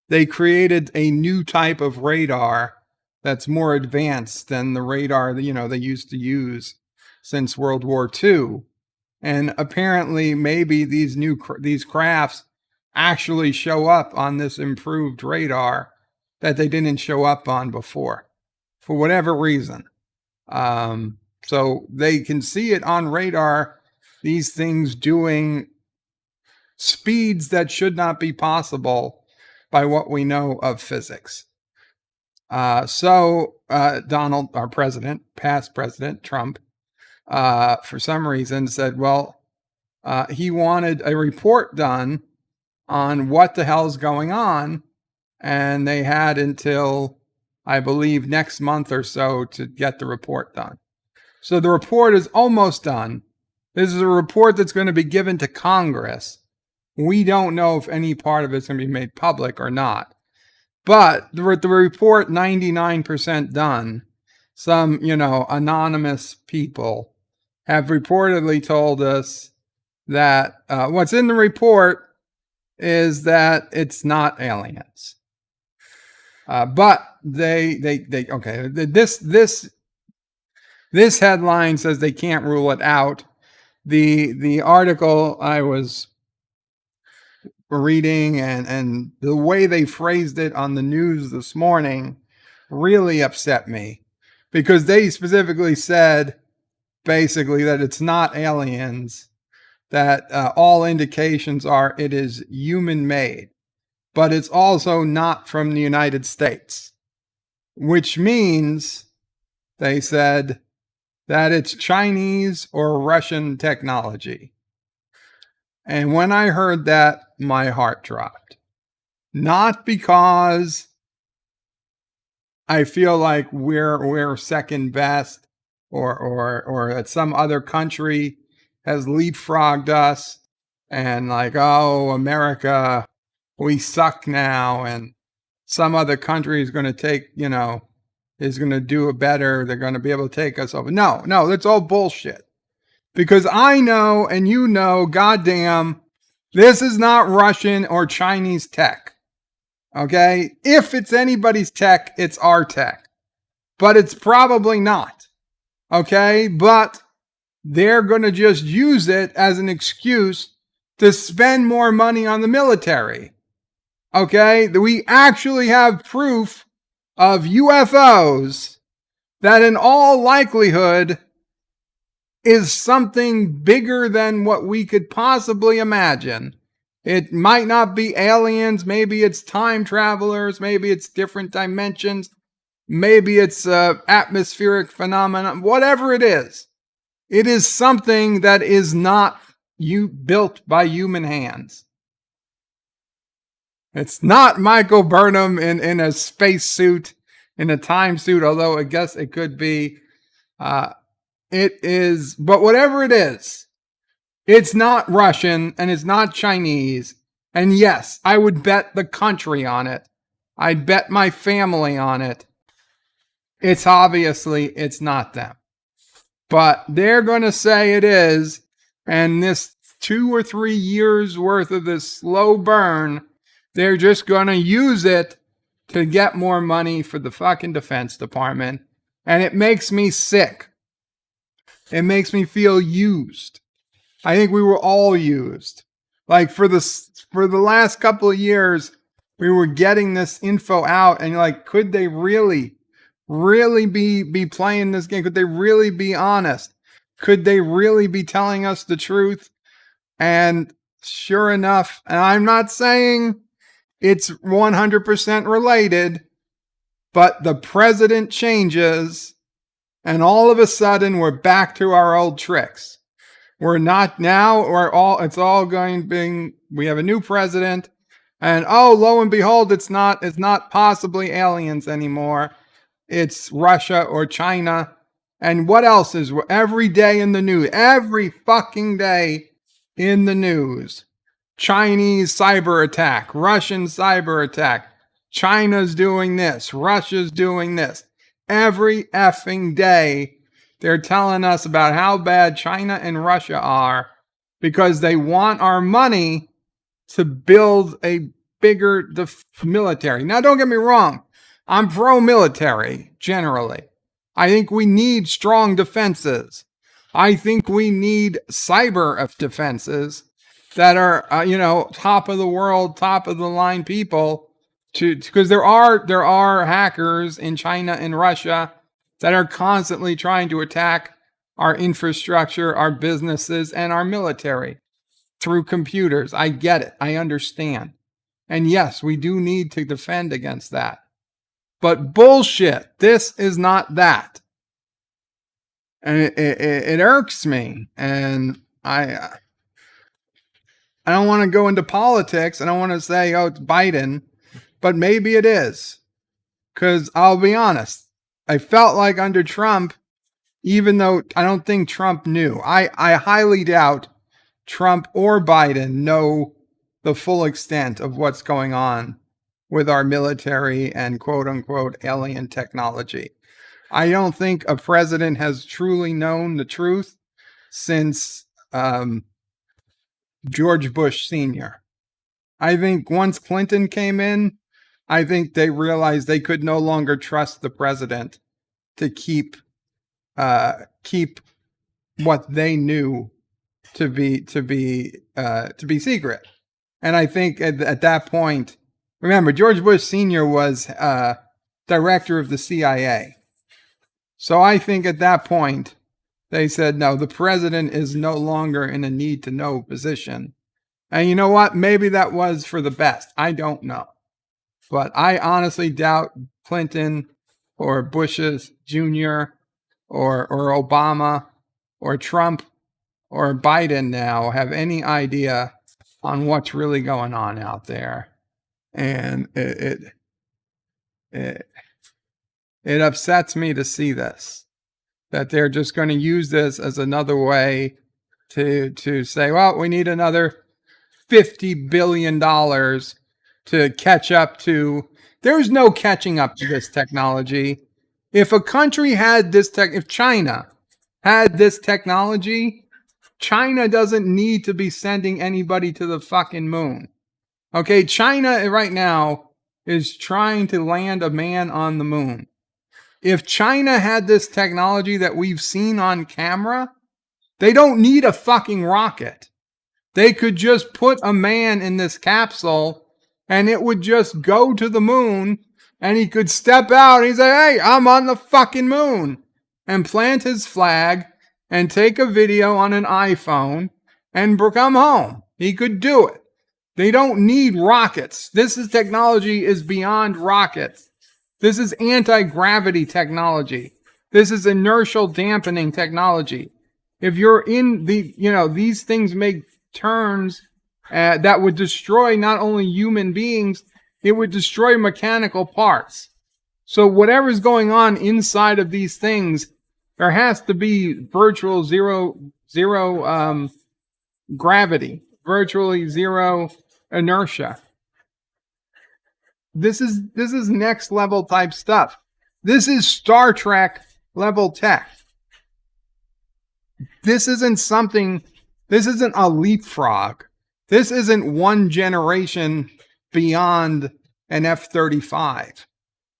they created a new type of radar that's more advanced than the radar that, they used to use since World War II. And apparently maybe these crafts actually show up on this improved radar that they didn't show up on before for whatever reason. So they can see it on radar, these things doing speeds that should not be possible by what we know of physics. So Donald, our president, past President Trump, for some reason said, well, he wanted a report done on what the hell's going on. And they had until, I believe, next month or so to get the report done. So the report is almost done. This is a report that's going to be given to Congress. We don't know if any part of it's going to be made public or not. But the report, 99% done. Some, anonymous people have reportedly told us that what's in the report is that it's not aliens. But okay. This headline says they can't rule it out. The article I was reading and the way they phrased it on the news this morning really upset me, because they specifically said basically that it's not aliens, that all indications are it is human made, but it's also not from the United States, which means they said that it's Chinese or Russian technology. And when I heard that, my heart dropped. Not because I feel like we're second best or that some other country has leapfrogged us and like, oh, America, we suck now, and some other country is going to take, is going to do it better. They're going to be able to take us over. No, that's all bullshit. Because I know, and goddamn, this is not Russian or Chinese tech. Okay? If it's anybody's tech, it's our tech. But it's probably not. Okay? But they're going to just use it as an excuse to spend more money on the military. Okay? We actually have proof of UFOs that in all likelihood is something bigger than what we could possibly imagine. It might not be aliens. Maybe it's time travelers. Maybe it's different dimensions. Maybe it's atmospheric phenomenon. Whatever it is something that is not built by human hands. It's not Michael Burnham in a space suit, in a time suit, although I guess it could be. It is, but whatever it is, it's not Russian and it's not Chinese. And yes, I would bet the country on it. I'd bet my family on it. It's not them. But they're going to say it is. And this 2 or 3 years worth of this slow burn, they're just going to use it to get more money for the fucking Defense Department. And it makes me sick. It makes me feel used. I think we were all used. Like for the last couple of years, we were getting this info out, and like, could they really be playing this game? Could they really be honest? Could they really be telling us the truth? And sure enough, and I'm not saying it's 100% related, but the president changes, and all of a sudden we're back to our old tricks. We're not now, it's all going being, we have a new president, and oh, lo and behold, it's not possibly aliens anymore. It's Russia or China. And what else is every day in the news? Every fucking day in the news. Chinese cyber attack, Russian cyber attack. China's doing this, Russia's doing this. Every effing day, they're telling us about how bad China and Russia are because they want our money to build a bigger military. Now, don't get me wrong. I'm pro-military, generally. I think we need strong defenses. I think we need cyber defenses that are, top of the world, top of the line people, because there are hackers in China and Russia that are constantly trying to attack our infrastructure, our businesses, and our military through computers. I get it. I understand. And yes, we do need to defend against that. But bullshit, this is not that. And it irks me. And I don't want to go into politics. I don't want to say, oh, it's Biden. But maybe it is. Because I'll be honest. I felt like under Trump, even though I don't think Trump knew, I highly doubt Trump or Biden know the full extent of what's going on with our military and quote unquote alien technology. I don't think a president has truly known the truth since George Bush Sr. I think once Clinton came in, I think they realized they could no longer trust the president to keep what they knew to be secret. And I think at that point, remember, George Bush Sr. was director of the CIA. So I think at that point, they said, no, the president is no longer in a need to know position. And you know what? Maybe that was for the best. I don't know. But I honestly doubt Clinton or Bush's Jr. or Obama or Trump or Biden now have any idea on what's really going on out there. And it upsets me to see this, that they're just going to use this as another way to say, well, we need another $50 billion to catch up to. There's no catching up to this technology. If a country had this if China had this technology, China doesn't need to be sending anybody to the fucking moon. Okay, China right now is trying to land a man on the moon. If China had this technology that we've seen on camera, they don't need a fucking rocket. They could just put a man in this capsule and it would just go to the moon and he could step out and he'd say, hey, I'm on the fucking moon, and plant his flag and take a video on an iPhone and come home. He could do it. They don't need rockets. This technology is beyond rockets. This is anti-gravity technology. This is inertial dampening technology. If you're in these things make turns that would destroy not only human beings, it would destroy mechanical parts. So whatever's going on inside of these things, there has to be virtual zero gravity, virtually zero inertia. This is next level type stuff. This is Star Trek level tech. This isn't a leapfrog. This isn't one generation beyond an F-35.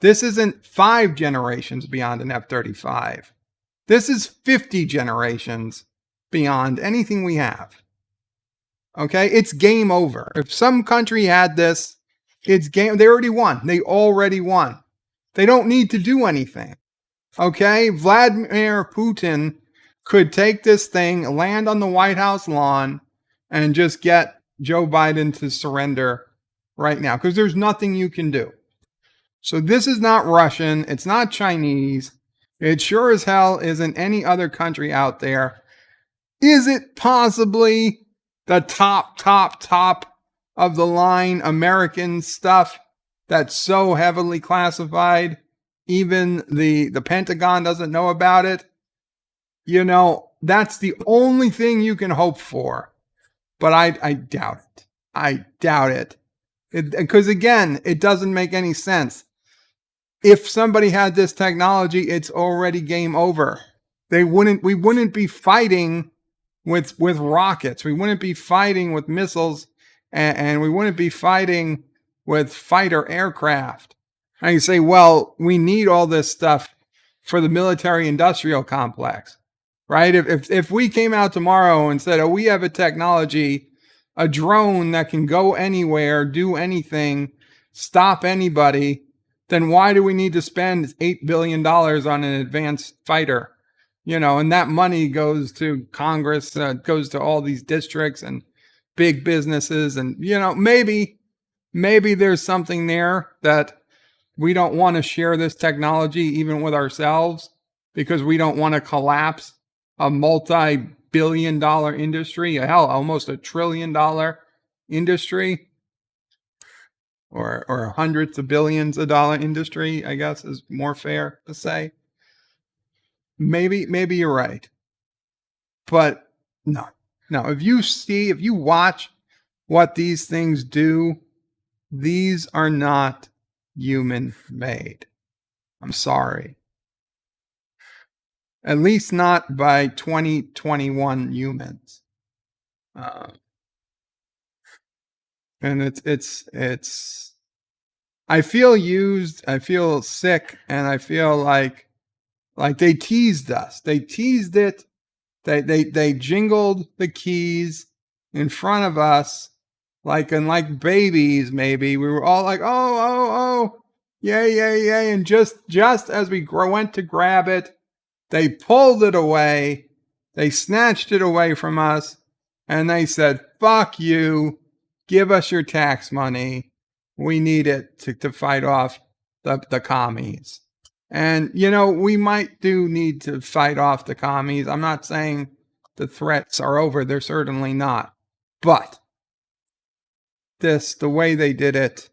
This isn't 5 generations beyond an F-35. This is 50 generations beyond anything we have. Okay, it's game over. If some country had this, it's game. They already won. They already won. They don't need to do anything. Okay, Vladimir Putin could take this thing, land on the White House lawn, and just get Joe Biden to surrender right now because there's nothing you can do. So this is not Russian. It's not Chinese. It sure as hell isn't any other country out there. Is it possibly the top of the line American stuff that's so heavily classified? Even the Pentagon doesn't know about it. You know, that's the only thing you can hope for. But I doubt it. I doubt it. Because again, it doesn't make any sense. If somebody had this technology, it's already game over. We wouldn't be fighting with rockets. We wouldn't be fighting with missiles, and we wouldn't be fighting with fighter aircraft. And you say, well, we need all this stuff for the military industrial complex, right? If we came out tomorrow and said, oh, we have a technology, a drone that can go anywhere, do anything, stop anybody, then why do we need to spend $8 billion on an advanced fighter? You know, and that money goes to Congress, goes to all these districts and big businesses. And, you know, maybe there's something there that we don't want to share this technology even with ourselves because we don't want to collapse a multi-billion-dollar industry, hell, almost $1 trillion industry, or hundreds of billions of dollar industry, I guess is more fair to say. Maybe you're right. But no. If you watch what these things do, these are not human made. I'm sorry. At least not by 2021 humans. And it's I feel used, I feel sick, and I feel like they teased us. They teased it. They jingled the keys in front of us like babies. Maybe we were all like, oh, yay. And just as we went to grab it, they pulled it away. They snatched it away from us. And they said, fuck you. Give us your tax money. We need it to fight off the commies. And, you know, we might need to fight off the commies. I'm not saying the threats are over. They're certainly not. But the way they did it,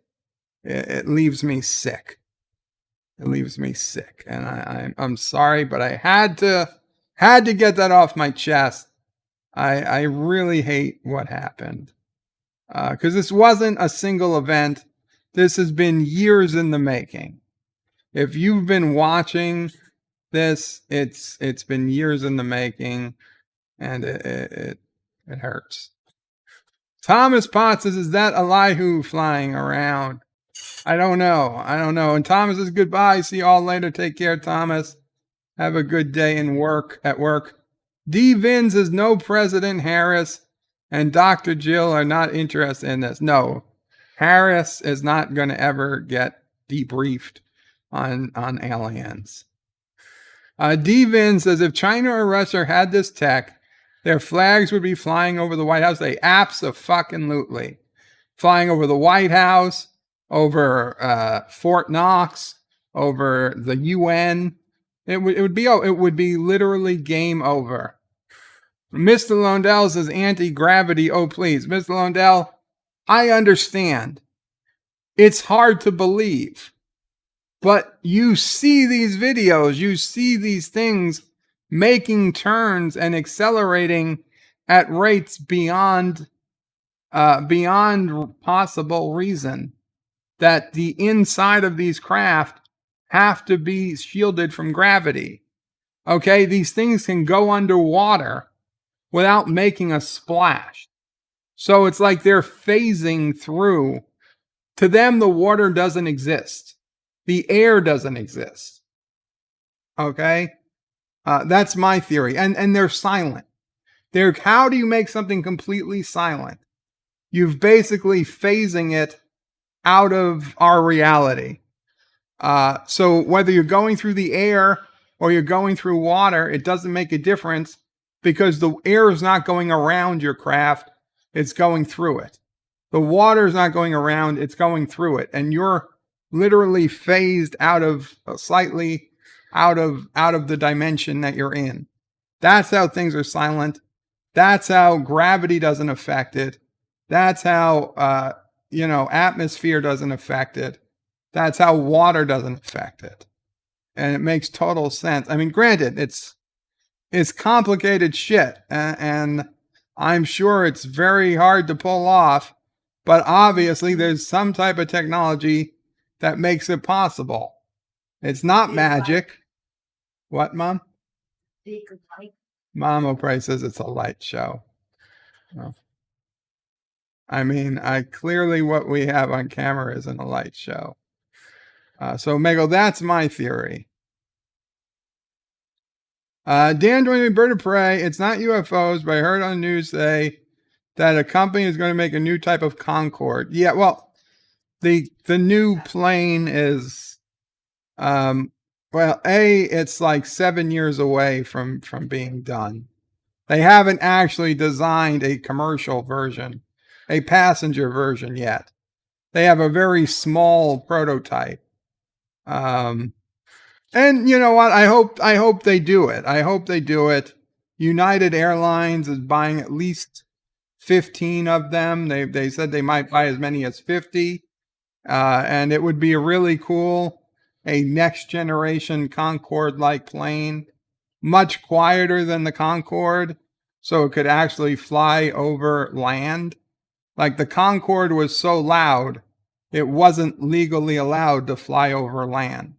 it leaves me sick. It leaves me sick. And I'm sorry, but I had to get that off my chest. I really hate what happened. Because this wasn't a single event. This has been years in the making. If you've been watching this, it's been years in the making, and it hurts. Thomas Potts says, is that Elihu flying around? I don't know. And Thomas says, goodbye. See you all later. Take care, Thomas. Have a good day at work. D. Vin says, no, President Harris and Dr. Jill are not interested in this. No, Harris is not going to ever get debriefed on aliens. D. Vin says, if China or Russia had this tech, their flags would be flying over the White House. They abso-fucking-lutely. Flying over the White House, over Fort Knox, over the UN. It would be literally game over. Mr. Londell says anti-gravity. Oh, please. Mr. Londell, I understand. It's hard to believe. But you see these videos, you see these things making turns and accelerating at rates beyond possible reason, that the inside of these craft have to be shielded from gravity. Okay, these things can go underwater without making a splash. So it's like they're phasing through. To them, the water doesn't exist. The air doesn't exist. Okay? That's my theory. And they're silent. How do you make something completely silent? you've basically phasing it out of our reality. So whether you're going through the air or you're going through water, it doesn't make a difference because the air is not going around your craft. It's going through it. The water is not going around. It's going through it. And you're literally phased out of slightly out of the dimension that you're in. That's how things are silent. That's how gravity doesn't affect it. That's how, atmosphere doesn't affect it. That's how water doesn't affect it. And it makes total sense. I mean, granted, it's complicated shit. And I'm sure it's very hard to pull off. But obviously, there's some type of technology that makes it possible. It's not magic. What, Mom? Mom O'Prey says it's a light show. Oh. I mean, clearly what we have on camera isn't a light show. So, Mego, that's my theory. Dan joined me, Bird of Prey. It's not UFOs, but I heard on the news say that a company is going to make a new type of Concorde. Yeah, well, the new plane is, it's like 7 years away from being done. They haven't actually designed a commercial version, a passenger version yet. They have a very small prototype. And you know what? I hope they do it. I hope they do it. United Airlines is buying at least 15 of them. They said they might buy as many as 50. And it would be a really cool, a next generation Concorde-like plane, much quieter than the Concorde, so it could actually fly over land. Like the Concorde was so loud, it wasn't legally allowed to fly over land.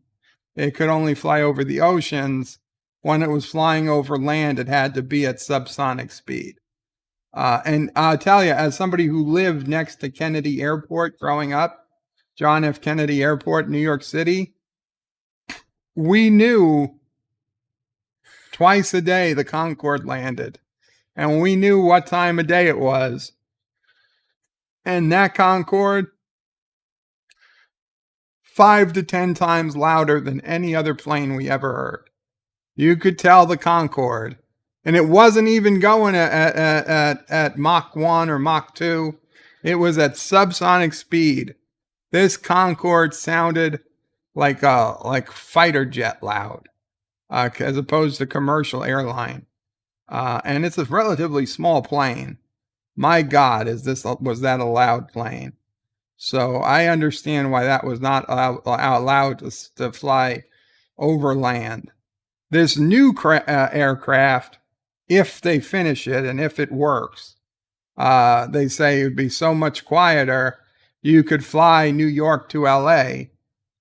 It could only fly over the oceans. When it was flying over land, it had to be at subsonic speed. And I'll tell you, as somebody who lived next to Kennedy Airport growing up, John F. Kennedy Airport, New York City, we knew twice a day the Concorde landed. And we knew what time of day it was. And that Concorde, 5 to 10 times louder than any other plane we ever heard. You could tell the Concorde. And it wasn't even going at Mach 1 or Mach 2. It was at subsonic speed. This Concorde sounded like fighter jet loud, as opposed to commercial airline. And it's a relatively small plane. My God, was that a loud plane? So I understand why that was not allowed to fly over land. This new aircraft, if they finish it and if it works, they say it would be so much quieter. You could fly New York to LA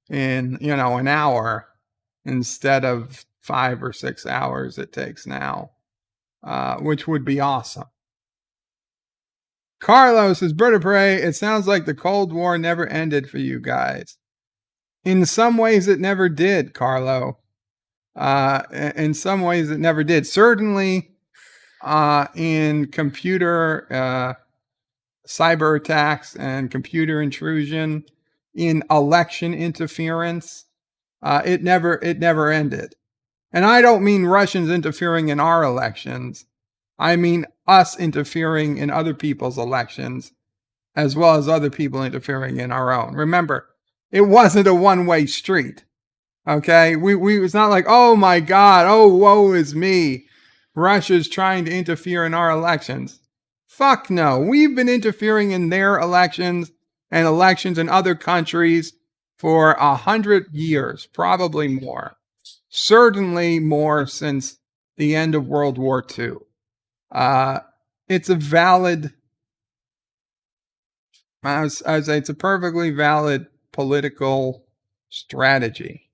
in, an hour instead of 5 or 6 hours it takes now, which would be awesome. Carlos is Bird of Prey. It sounds like the Cold War never ended for you guys. In some ways, it never did, Carlo. In some ways, it never did. Certainly, in computer cyber attacks and computer intrusion, in election interference, it never ended. And I don't mean Russians interfering in our elections. I mean us interfering in other people's elections, as well as other people interfering in our own. Remember, it wasn't a one-way street. Okay? It's not like, oh my God, oh, woe is me. Russia's trying to interfere in our elections. Fuck no. We've been interfering in their elections and elections in other countries for 100 years, probably more. Certainly more since the end of World War II. It's a valid, I would say it's a perfectly valid political strategy.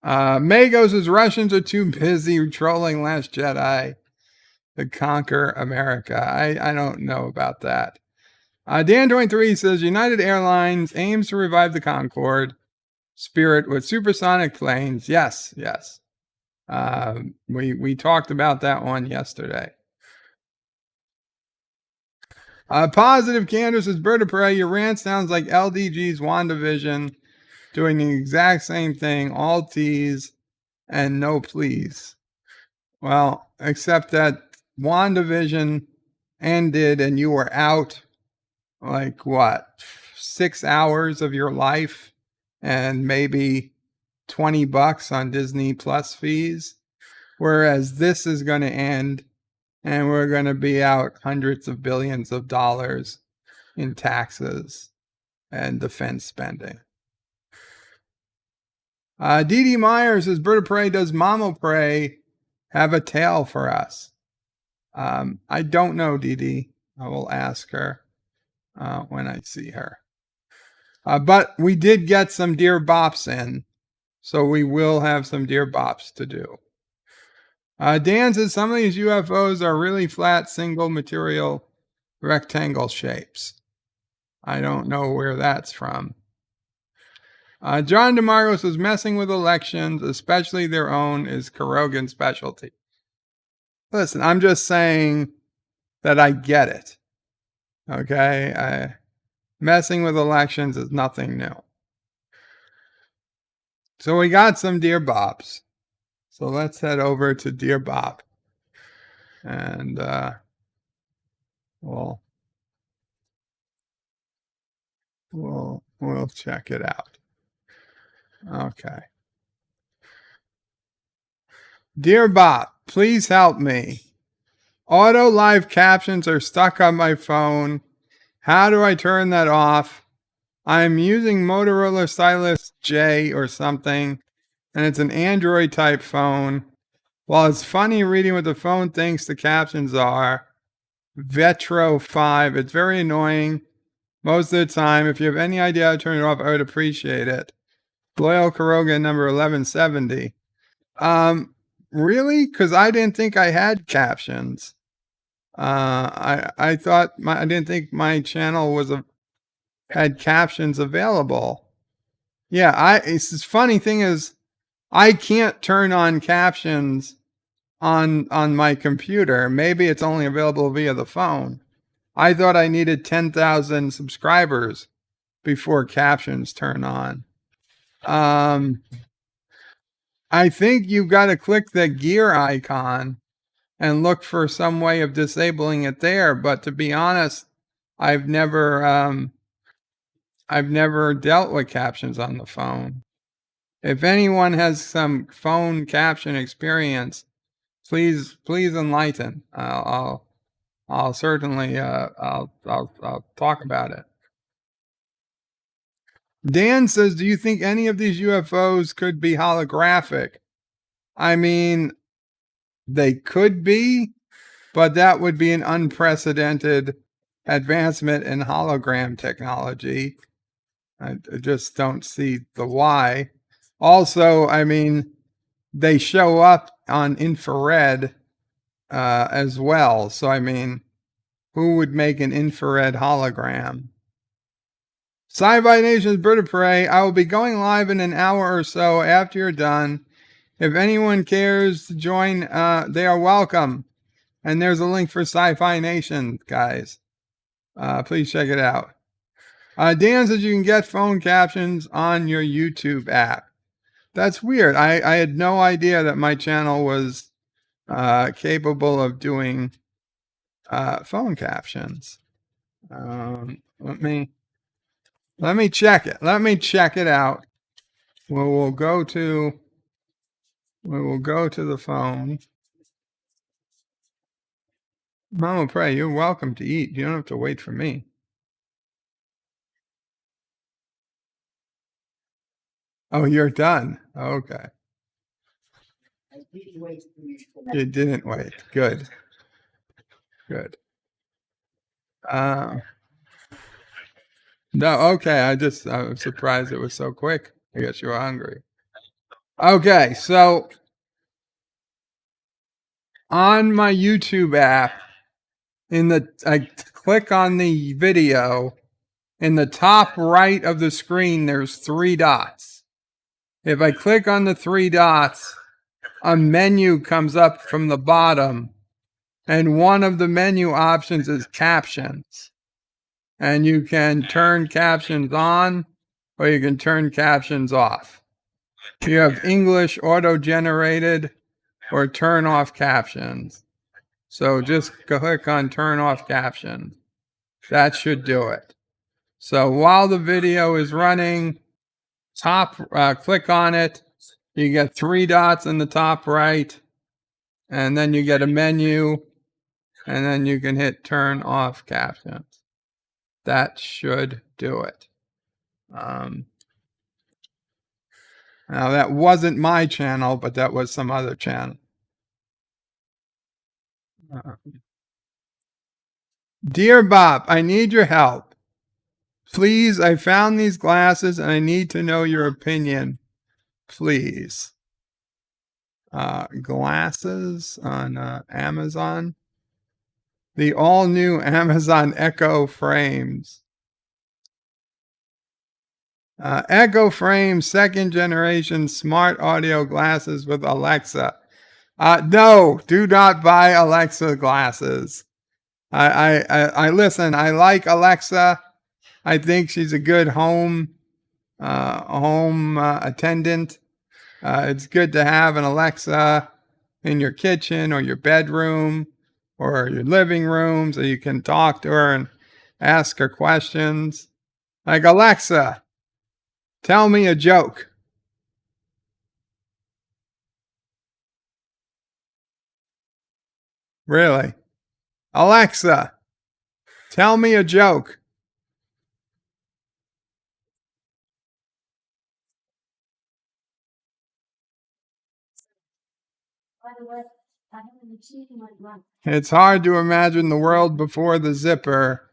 Magos says Russians are too busy trolling Last Jedi to conquer America. I don't know about that. Dan23 says United Airlines aims to revive the Concorde Spirit with supersonic planes. Yes. We talked about that one yesterday. Positive Candace says, Bird of Prey, your rant sounds like LDG's WandaVision doing the exact same thing, all tease and no please. Well, except that WandaVision ended and you were out like what, 6 hours of your life and maybe $20 on Disney Plus fees. Whereas this is going to end and we're going to be out hundreds of billions of dollars in taxes and defense spending. Dee Dee Myers says, Bird of Prey, does Mama Prey have a tale for us? I don't know, Dee Dee. I will ask her when I see her. But we did get some Dear Bops in, so we will have some Dear Bops to do. Dan says, some of these UFOs are really flat, single material, rectangle shapes. I don't know where that's from. John DeMarco says, messing with elections, especially their own, is Carogan specialty. Listen, I'm just saying that I get it. Okay? Messing with elections is nothing new. So we got some Dear Bops. So let's head over to Dear Bop. And we'll check it out. Okay. Dear Bop, please help me. Auto live captions are stuck on my phone. How do I turn that off? I'm using Motorola Stylus J or something, and it's an Android type phone. While it's funny reading what the phone thinks the captions are, Vetro 5, it's very annoying most of the time. If you have any idea how to turn it off, I would appreciate it. Loyal Caroga number 1170. Really? Because I didn't think I had captions. I thought I didn't think my channel had captions available. Yeah, it's this funny thing is I can't turn on captions on my computer. Maybe it's only available via the phone. I thought I needed 10,000 subscribers before captions turn on. I think you've got to click the gear icon and look for some way of disabling it there. But to be honest, I've never dealt with captions on the phone. If anyone has some phone caption experience, please enlighten. I'll certainly I'll talk about it. Dan says, do you think any of these UFOs could be holographic? I mean, they could be, but that would be an unprecedented advancement in hologram technology. I just don't see the why. Also, I mean, they show up on infrared as well. So, I mean, who would make an infrared hologram? Sci-Fi Nation's Bird of Prey, I will be going live in an hour or so after you're done. If anyone cares to join, they are welcome. And there's a link for Sci-Fi Nation, guys. Please check it out. Dan says you can get phone captions on your YouTube app. That's weird. I had no idea that my channel was capable of doing phone captions. Let me check it. Let me check it out. We'll go to the phone. Mama Pray, you're welcome to eat. You don't have to wait for me. Oh, you're done. Okay. You didn't wait. Good. Good. No, okay. I was surprised it was so quick. I guess you were hungry. Okay, so on my YouTube app, I click on the video. In the top right of the screen, there's 3 dots. If I click on the 3 dots, a menu comes up from the bottom, and one of the menu options is captions. and you can turn captions on or you can turn captions off. You have English auto-generated or turn off captions. So just click on turn off captions. That should do it. So while the video is running, click on it. You get 3 dots in the top right, and then you get a menu, and then you can hit turn off captions. That should do it. Now that wasn't my channel, but that was some other channel. Dear Bop, I need your help. Please, I found these glasses and I need to know your opinion. Please. Glasses on Amazon. The all-new Amazon Echo frames. Echo Frame 2nd generation smart audio glasses with Alexa. No, do not buy Alexa glasses. I listen, I like Alexa. I think she's a good home attendant. It's good to have an Alexa in your kitchen or your bedroom or your living room so you can talk to her and ask her questions. Like, Alexa, tell me a joke. Really? Alexa, tell me a joke. It's hard to imagine the world before the zipper,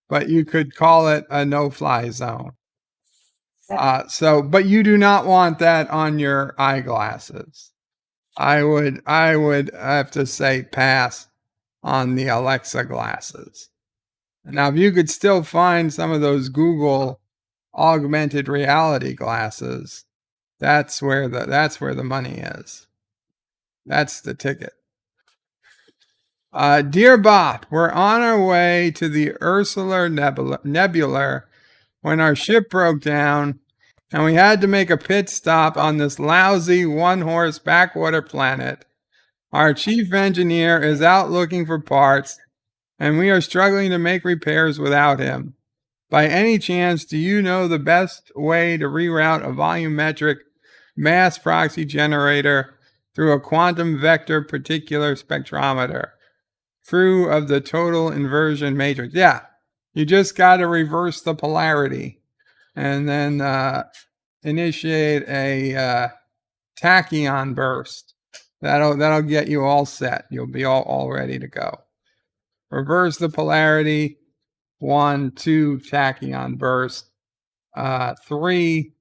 but you could call it a no-fly zone. But you do not want that on your eyeglasses. I would have to say pass on the Alexa glasses. Now, if you could still find some of those Google augmented reality glasses, that's where the money is. That's the ticket. Dear Bop, we're on our way to the Ursular Nebula when our ship broke down and we had to make a pit stop on this lousy one-horse backwater planet. Our chief engineer is out looking for parts and we are struggling to make repairs without him. By any chance, do you know the best way to reroute a volumetric mass proxy generator through a quantum vector particular spectrometer? True of the total inversion matrix. Yeah, you just got to reverse the polarity and then initiate a tachyon burst. That'll get you all set. You'll be all ready to go. Reverse the polarity. 1, 2, tachyon burst. 3,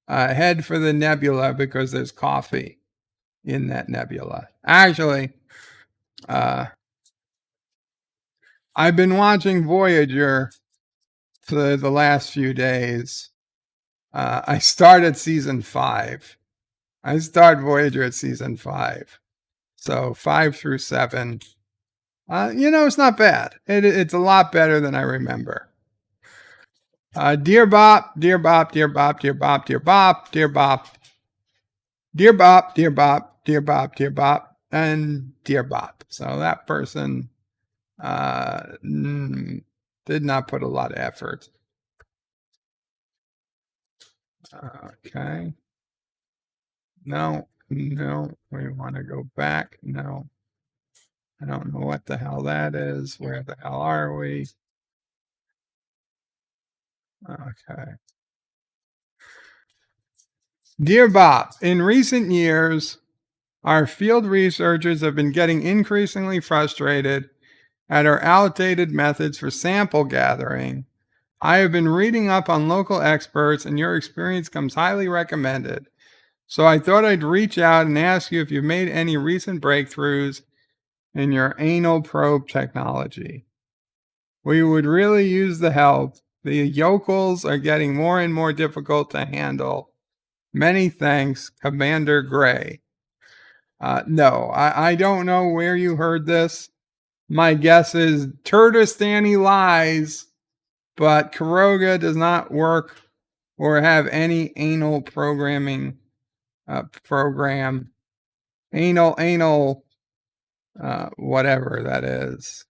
head for the nebula because there's coffee in that nebula. Actually, I've been watching Voyager for the last few days. I started season 5. I start Voyager at season 5. So 5 through 7. It's not bad. It's a lot better than I remember. Dear Bop, Dear Bop, Dear Bop, Dear Bop, Dear Bop, Dear Bop, Dear Bop, Dear Bop, Dear Bop, Dear Bop, and Dear Bop. So that person did not put a lot of effort. Okay. No, we want to go back. No. I don't know what the hell that is. Where the hell are we? Okay. Dear Bop, in recent years, our field researchers have been getting increasingly frustrated at our outdated methods for sample gathering. I have been reading up on local experts, and your experience comes highly recommended. So I thought I'd reach out and ask you if you've made any recent breakthroughs in your anal probe technology. We would really use the help. The yokels are getting more and more difficult to handle. Many thanks, Commander Gray. No, I don't know where you heard this. My guess is Turtistani Lies but Caroga does not work or have any anal programming program. Anal, whatever that is.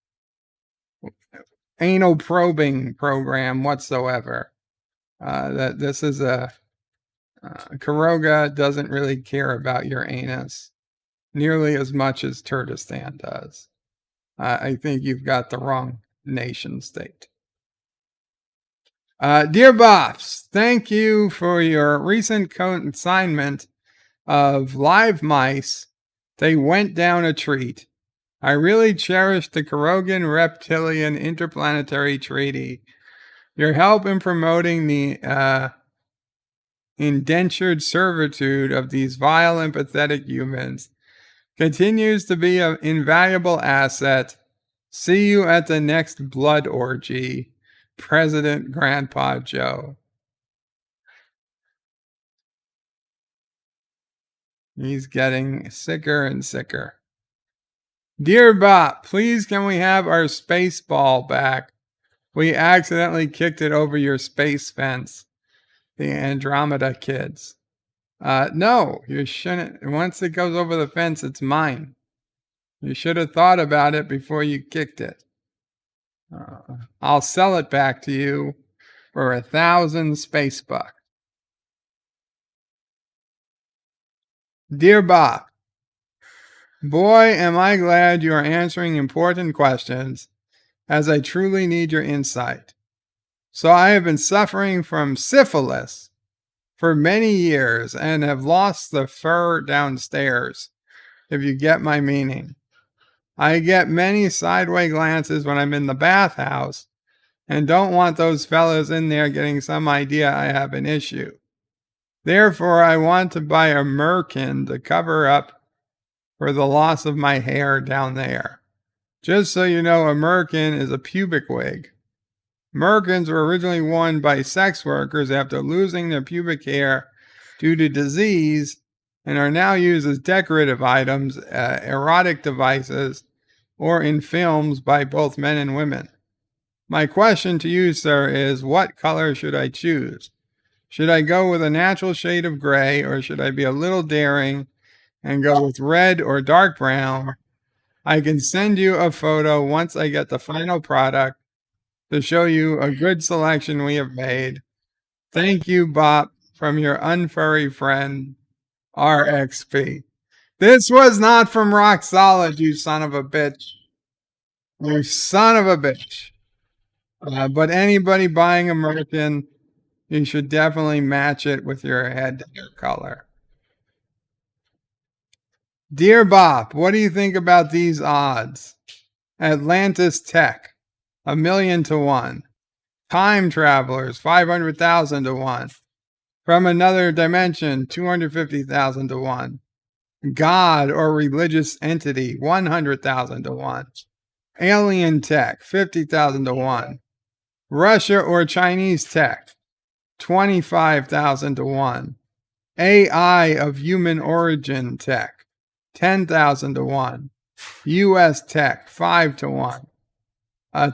Anal probing program whatsoever. That this is a Caroga doesn't really care about your anus nearly as much as Turkestan does. I think you've got the wrong nation state. Dear Bops, thank you for your recent consignment of live mice. They went down a treat. I really cherish the Carogan Reptilian Interplanetary Treaty. Your help in promoting the indentured servitude of these vile and pathetic humans continues to be an invaluable asset. See you at the next blood orgy, President Grandpa Joe. He's getting sicker and sicker. Dear Bop, please can we have our space ball back? We accidentally kicked it over your space fence. The Andromeda kids. No, you shouldn't. Once it goes over the fence, it's mine. You should have thought about it before you kicked it. I'll sell it back to you for 1,000 space bucks. Dear Bob, boy, am I glad you are answering important questions, as I truly need your insight. So I have been suffering from syphilis for many years and have lost the fur downstairs, if you get my meaning. I get many sideways glances when I'm in the bathhouse and don't want those fellows in there getting some idea I have an issue. Therefore, I want to buy a merkin to cover up for the loss of my hair down there. Just so you know, a merkin is a pubic wig. Merkins were originally worn by sex workers after losing their pubic hair due to disease and are now used as decorative items, erotic devices, or in films by both men and women. My question to you, sir, is what color should I choose? Should I go with a natural shade of gray, or should I be a little daring and go with red or dark brown? I can send you a photo once I get the final product to show you a good selection we have made. Thank you, Bop, from your unfurry friend, RXP. This was not from Rock Solid, you son of a bitch. You son of a bitch. But anybody buying a merkin, you should definitely match it with your head hair color. Dear Bop, what do you think about these odds? Atlantis Tech, 1,000,000 to 1. Time Travelers, 500,000 to 1. From Another Dimension, 250,000 to 1. God or Religious Entity, 100,000 to 1. Alien Tech, 50,000 to 1. Russia or Chinese Tech, 25,000 to 1. AI of Human Origin Tech, 10,000 to 1. US Tech, 5 to 1.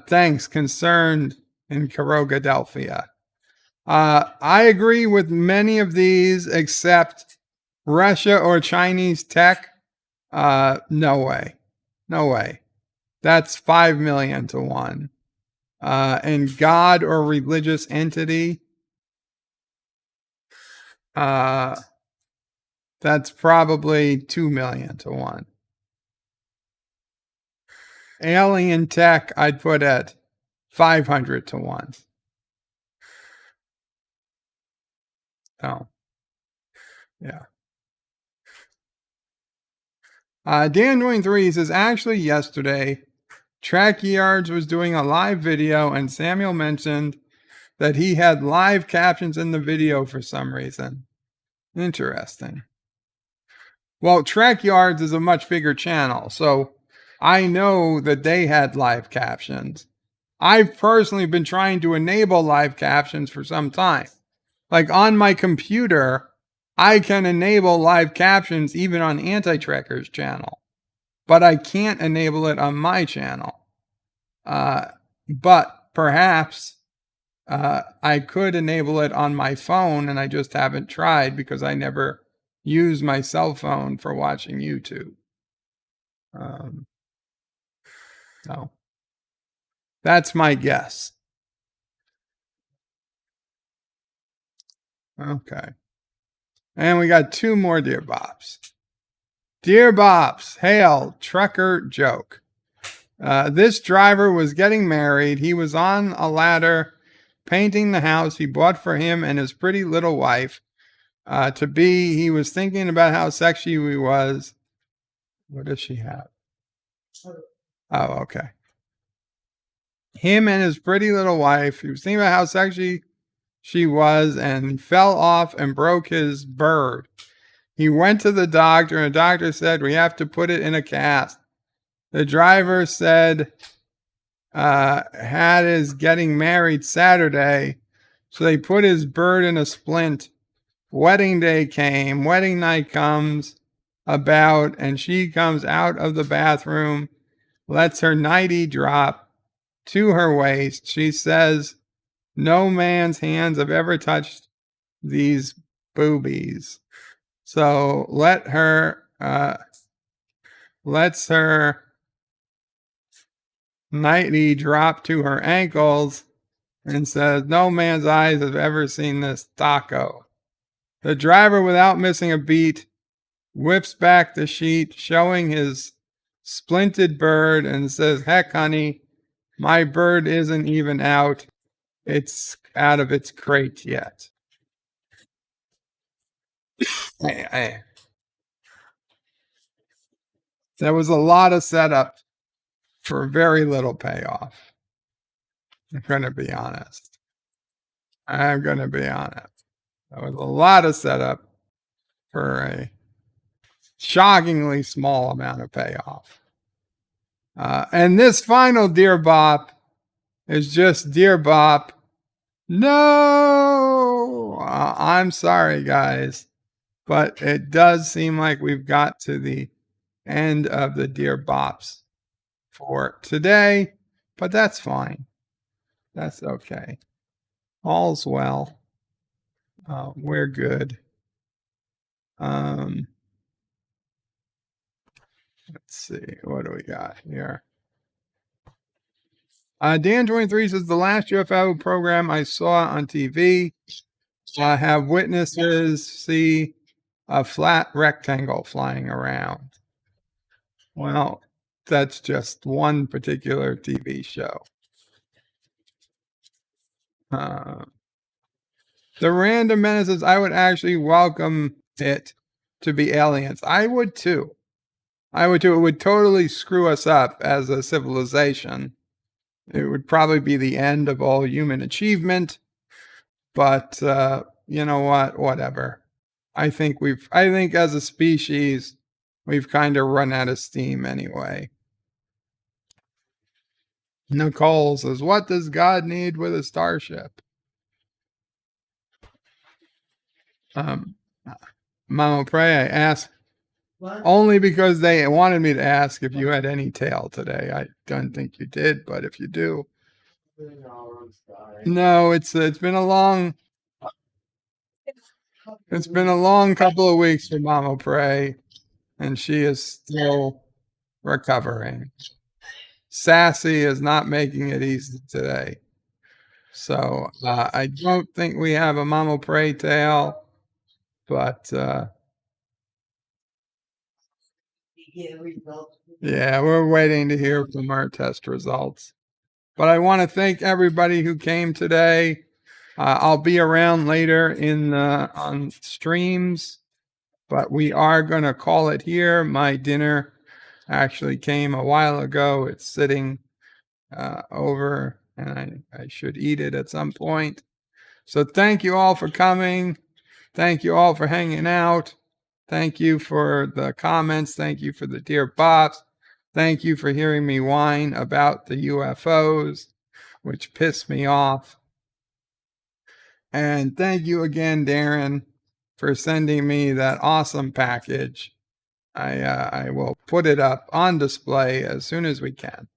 Thanks, Concerned in Carogadelphia. I agree with many of these except Russia or Chinese Tech. No way. No way. That's 5,000,000 to 1. And God or Religious Entity, that's probably 2,000,000 to 1. Alien Tech, I'd put at 500 to 1. Oh, yeah. Dan23 says, actually yesterday, Track Yards was doing a live video and Samuel mentioned that he had live captions in the video for some reason. Interesting. Well, Track Yards is a much bigger channel, so I know that they had live captions. I've personally been trying to enable live captions for some time. Like on my computer, I can enable live captions even on Anti-Trekker's channel, but I can't enable it on my channel. But perhaps I could enable it on my phone, and I just haven't tried because I never use my cell phone for watching YouTube. So that's my guess. Okay. And we got two more Dear Bops. Dear Bops, hail, trucker joke. This driver was getting married. He was on a ladder painting the house he bought for him and his pretty little wife to be. He was thinking about how sexy he was. What does she have? Oh, okay. Him and his pretty little wife. He was thinking about how sexy she was and fell off and broke his bird. He went to the doctor, and the doctor said, we have to put it in a cast. The driver said, had his getting married Saturday, so they put his bird in a splint. Wedding day came, wedding night comes about, and she comes out of the bathroom, lets her nightie drop to her waist. She says, no man's hands have ever touched these boobies. So lets her nightie drop to her ankles and says, no man's eyes have ever seen this taco. The driver, without missing a beat, whips back the sheet, showing his splinted bird, and says, heck, honey, my bird isn't even out. It's out of its crate yet. There was a lot of setup for very little payoff. I'm going to be honest. There was a lot of setup for a shockingly small amount of payoff. And this final Dear Bop is just Dear Bop. No! I'm sorry, guys, but it does seem like we've got to the end of the Dear Bops for today, but that's fine. That's okay. All's well. We're good. Let's see. What do we got here? Dan23 says, the last UFO program I saw on TV, I have witnesses see a flat rectangle flying around. Well, that's just one particular TV show. The Random Menaces, I would actually welcome it to be aliens. I would too. It would totally screw us up as a civilization. It would probably be the end of all human achievement. But you know what? Whatever. I think as a species, we've kind of run out of steam anyway. Nicole says, what does God need with a starship? Mama Pray, I asked only because they wanted me to ask if you had any tail today. I don't think you did, but if you do. No, it's been a long couple of weeks for Mama Pray, and she is still recovering. Sassy is not making it easy today. So I don't think we have a Mama Pray tail, but yeah, we're waiting to hear from our test results. But I want to thank everybody who came today. I'll be around later on streams, but we are going to call it here. My dinner actually came a while ago. It's sitting over, and I should eat it at some point. So thank you all for coming. Thank you all for hanging out. Thank you for the comments. Thank you for the Dear Bops. Thank you for hearing me whine about the UFOs, which pissed me off. And thank you again, Darin, for sending me that awesome package. I will put it up on display as soon as we can.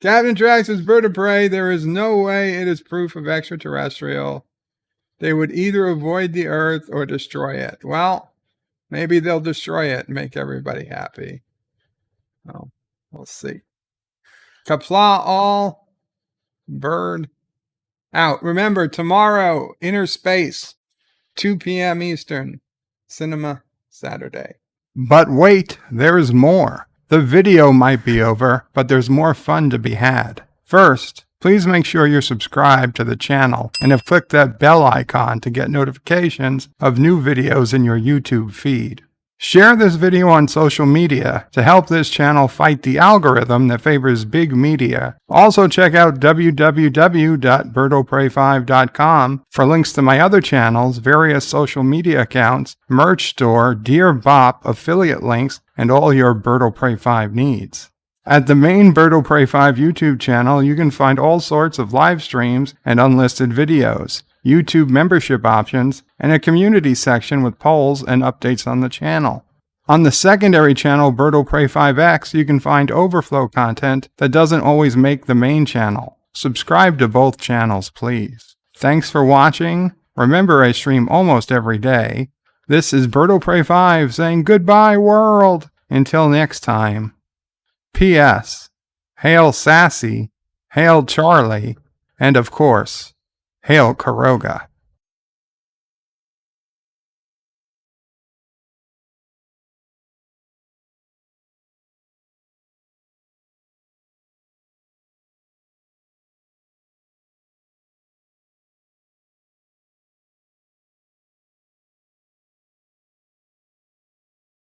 Captain Traxxas Bird of Prey, there is no way it is proof of extraterrestrial. They would either avoid the Earth or destroy it. Well, maybe they'll destroy it and make everybody happy. Oh, we'll see. Qapla all, bird out. Remember, tomorrow, Inner Space, 2 p.m. Eastern, Cinema Saturday. But wait, there is more. The video might be over, but there's more fun to be had. First, please make sure you're subscribed to the channel and have clicked that bell icon to get notifications of new videos in your YouTube feed. Share this video on social media to help this channel fight the algorithm that favors big media. Also check out www.birdoprey5.com for links to my other channels, various social media accounts, merch store, Dear Bop, affiliate links, and all your Bird of Prey 5 needs. At the main Bird of Prey 5 YouTube channel, you can find all sorts of live streams and unlisted videos, YouTube membership options, and a community section with polls and updates on the channel. On the secondary channel, Bird of Prey 5X, you can find overflow content that doesn't always make the main channel. Subscribe to both channels, please. Thanks for watching. Remember, I stream almost every day. This is Bird of Prey 5 saying goodbye, world. Until next time. P.S. Hail Sassy, hail Charlie, and of course, hail Caroga.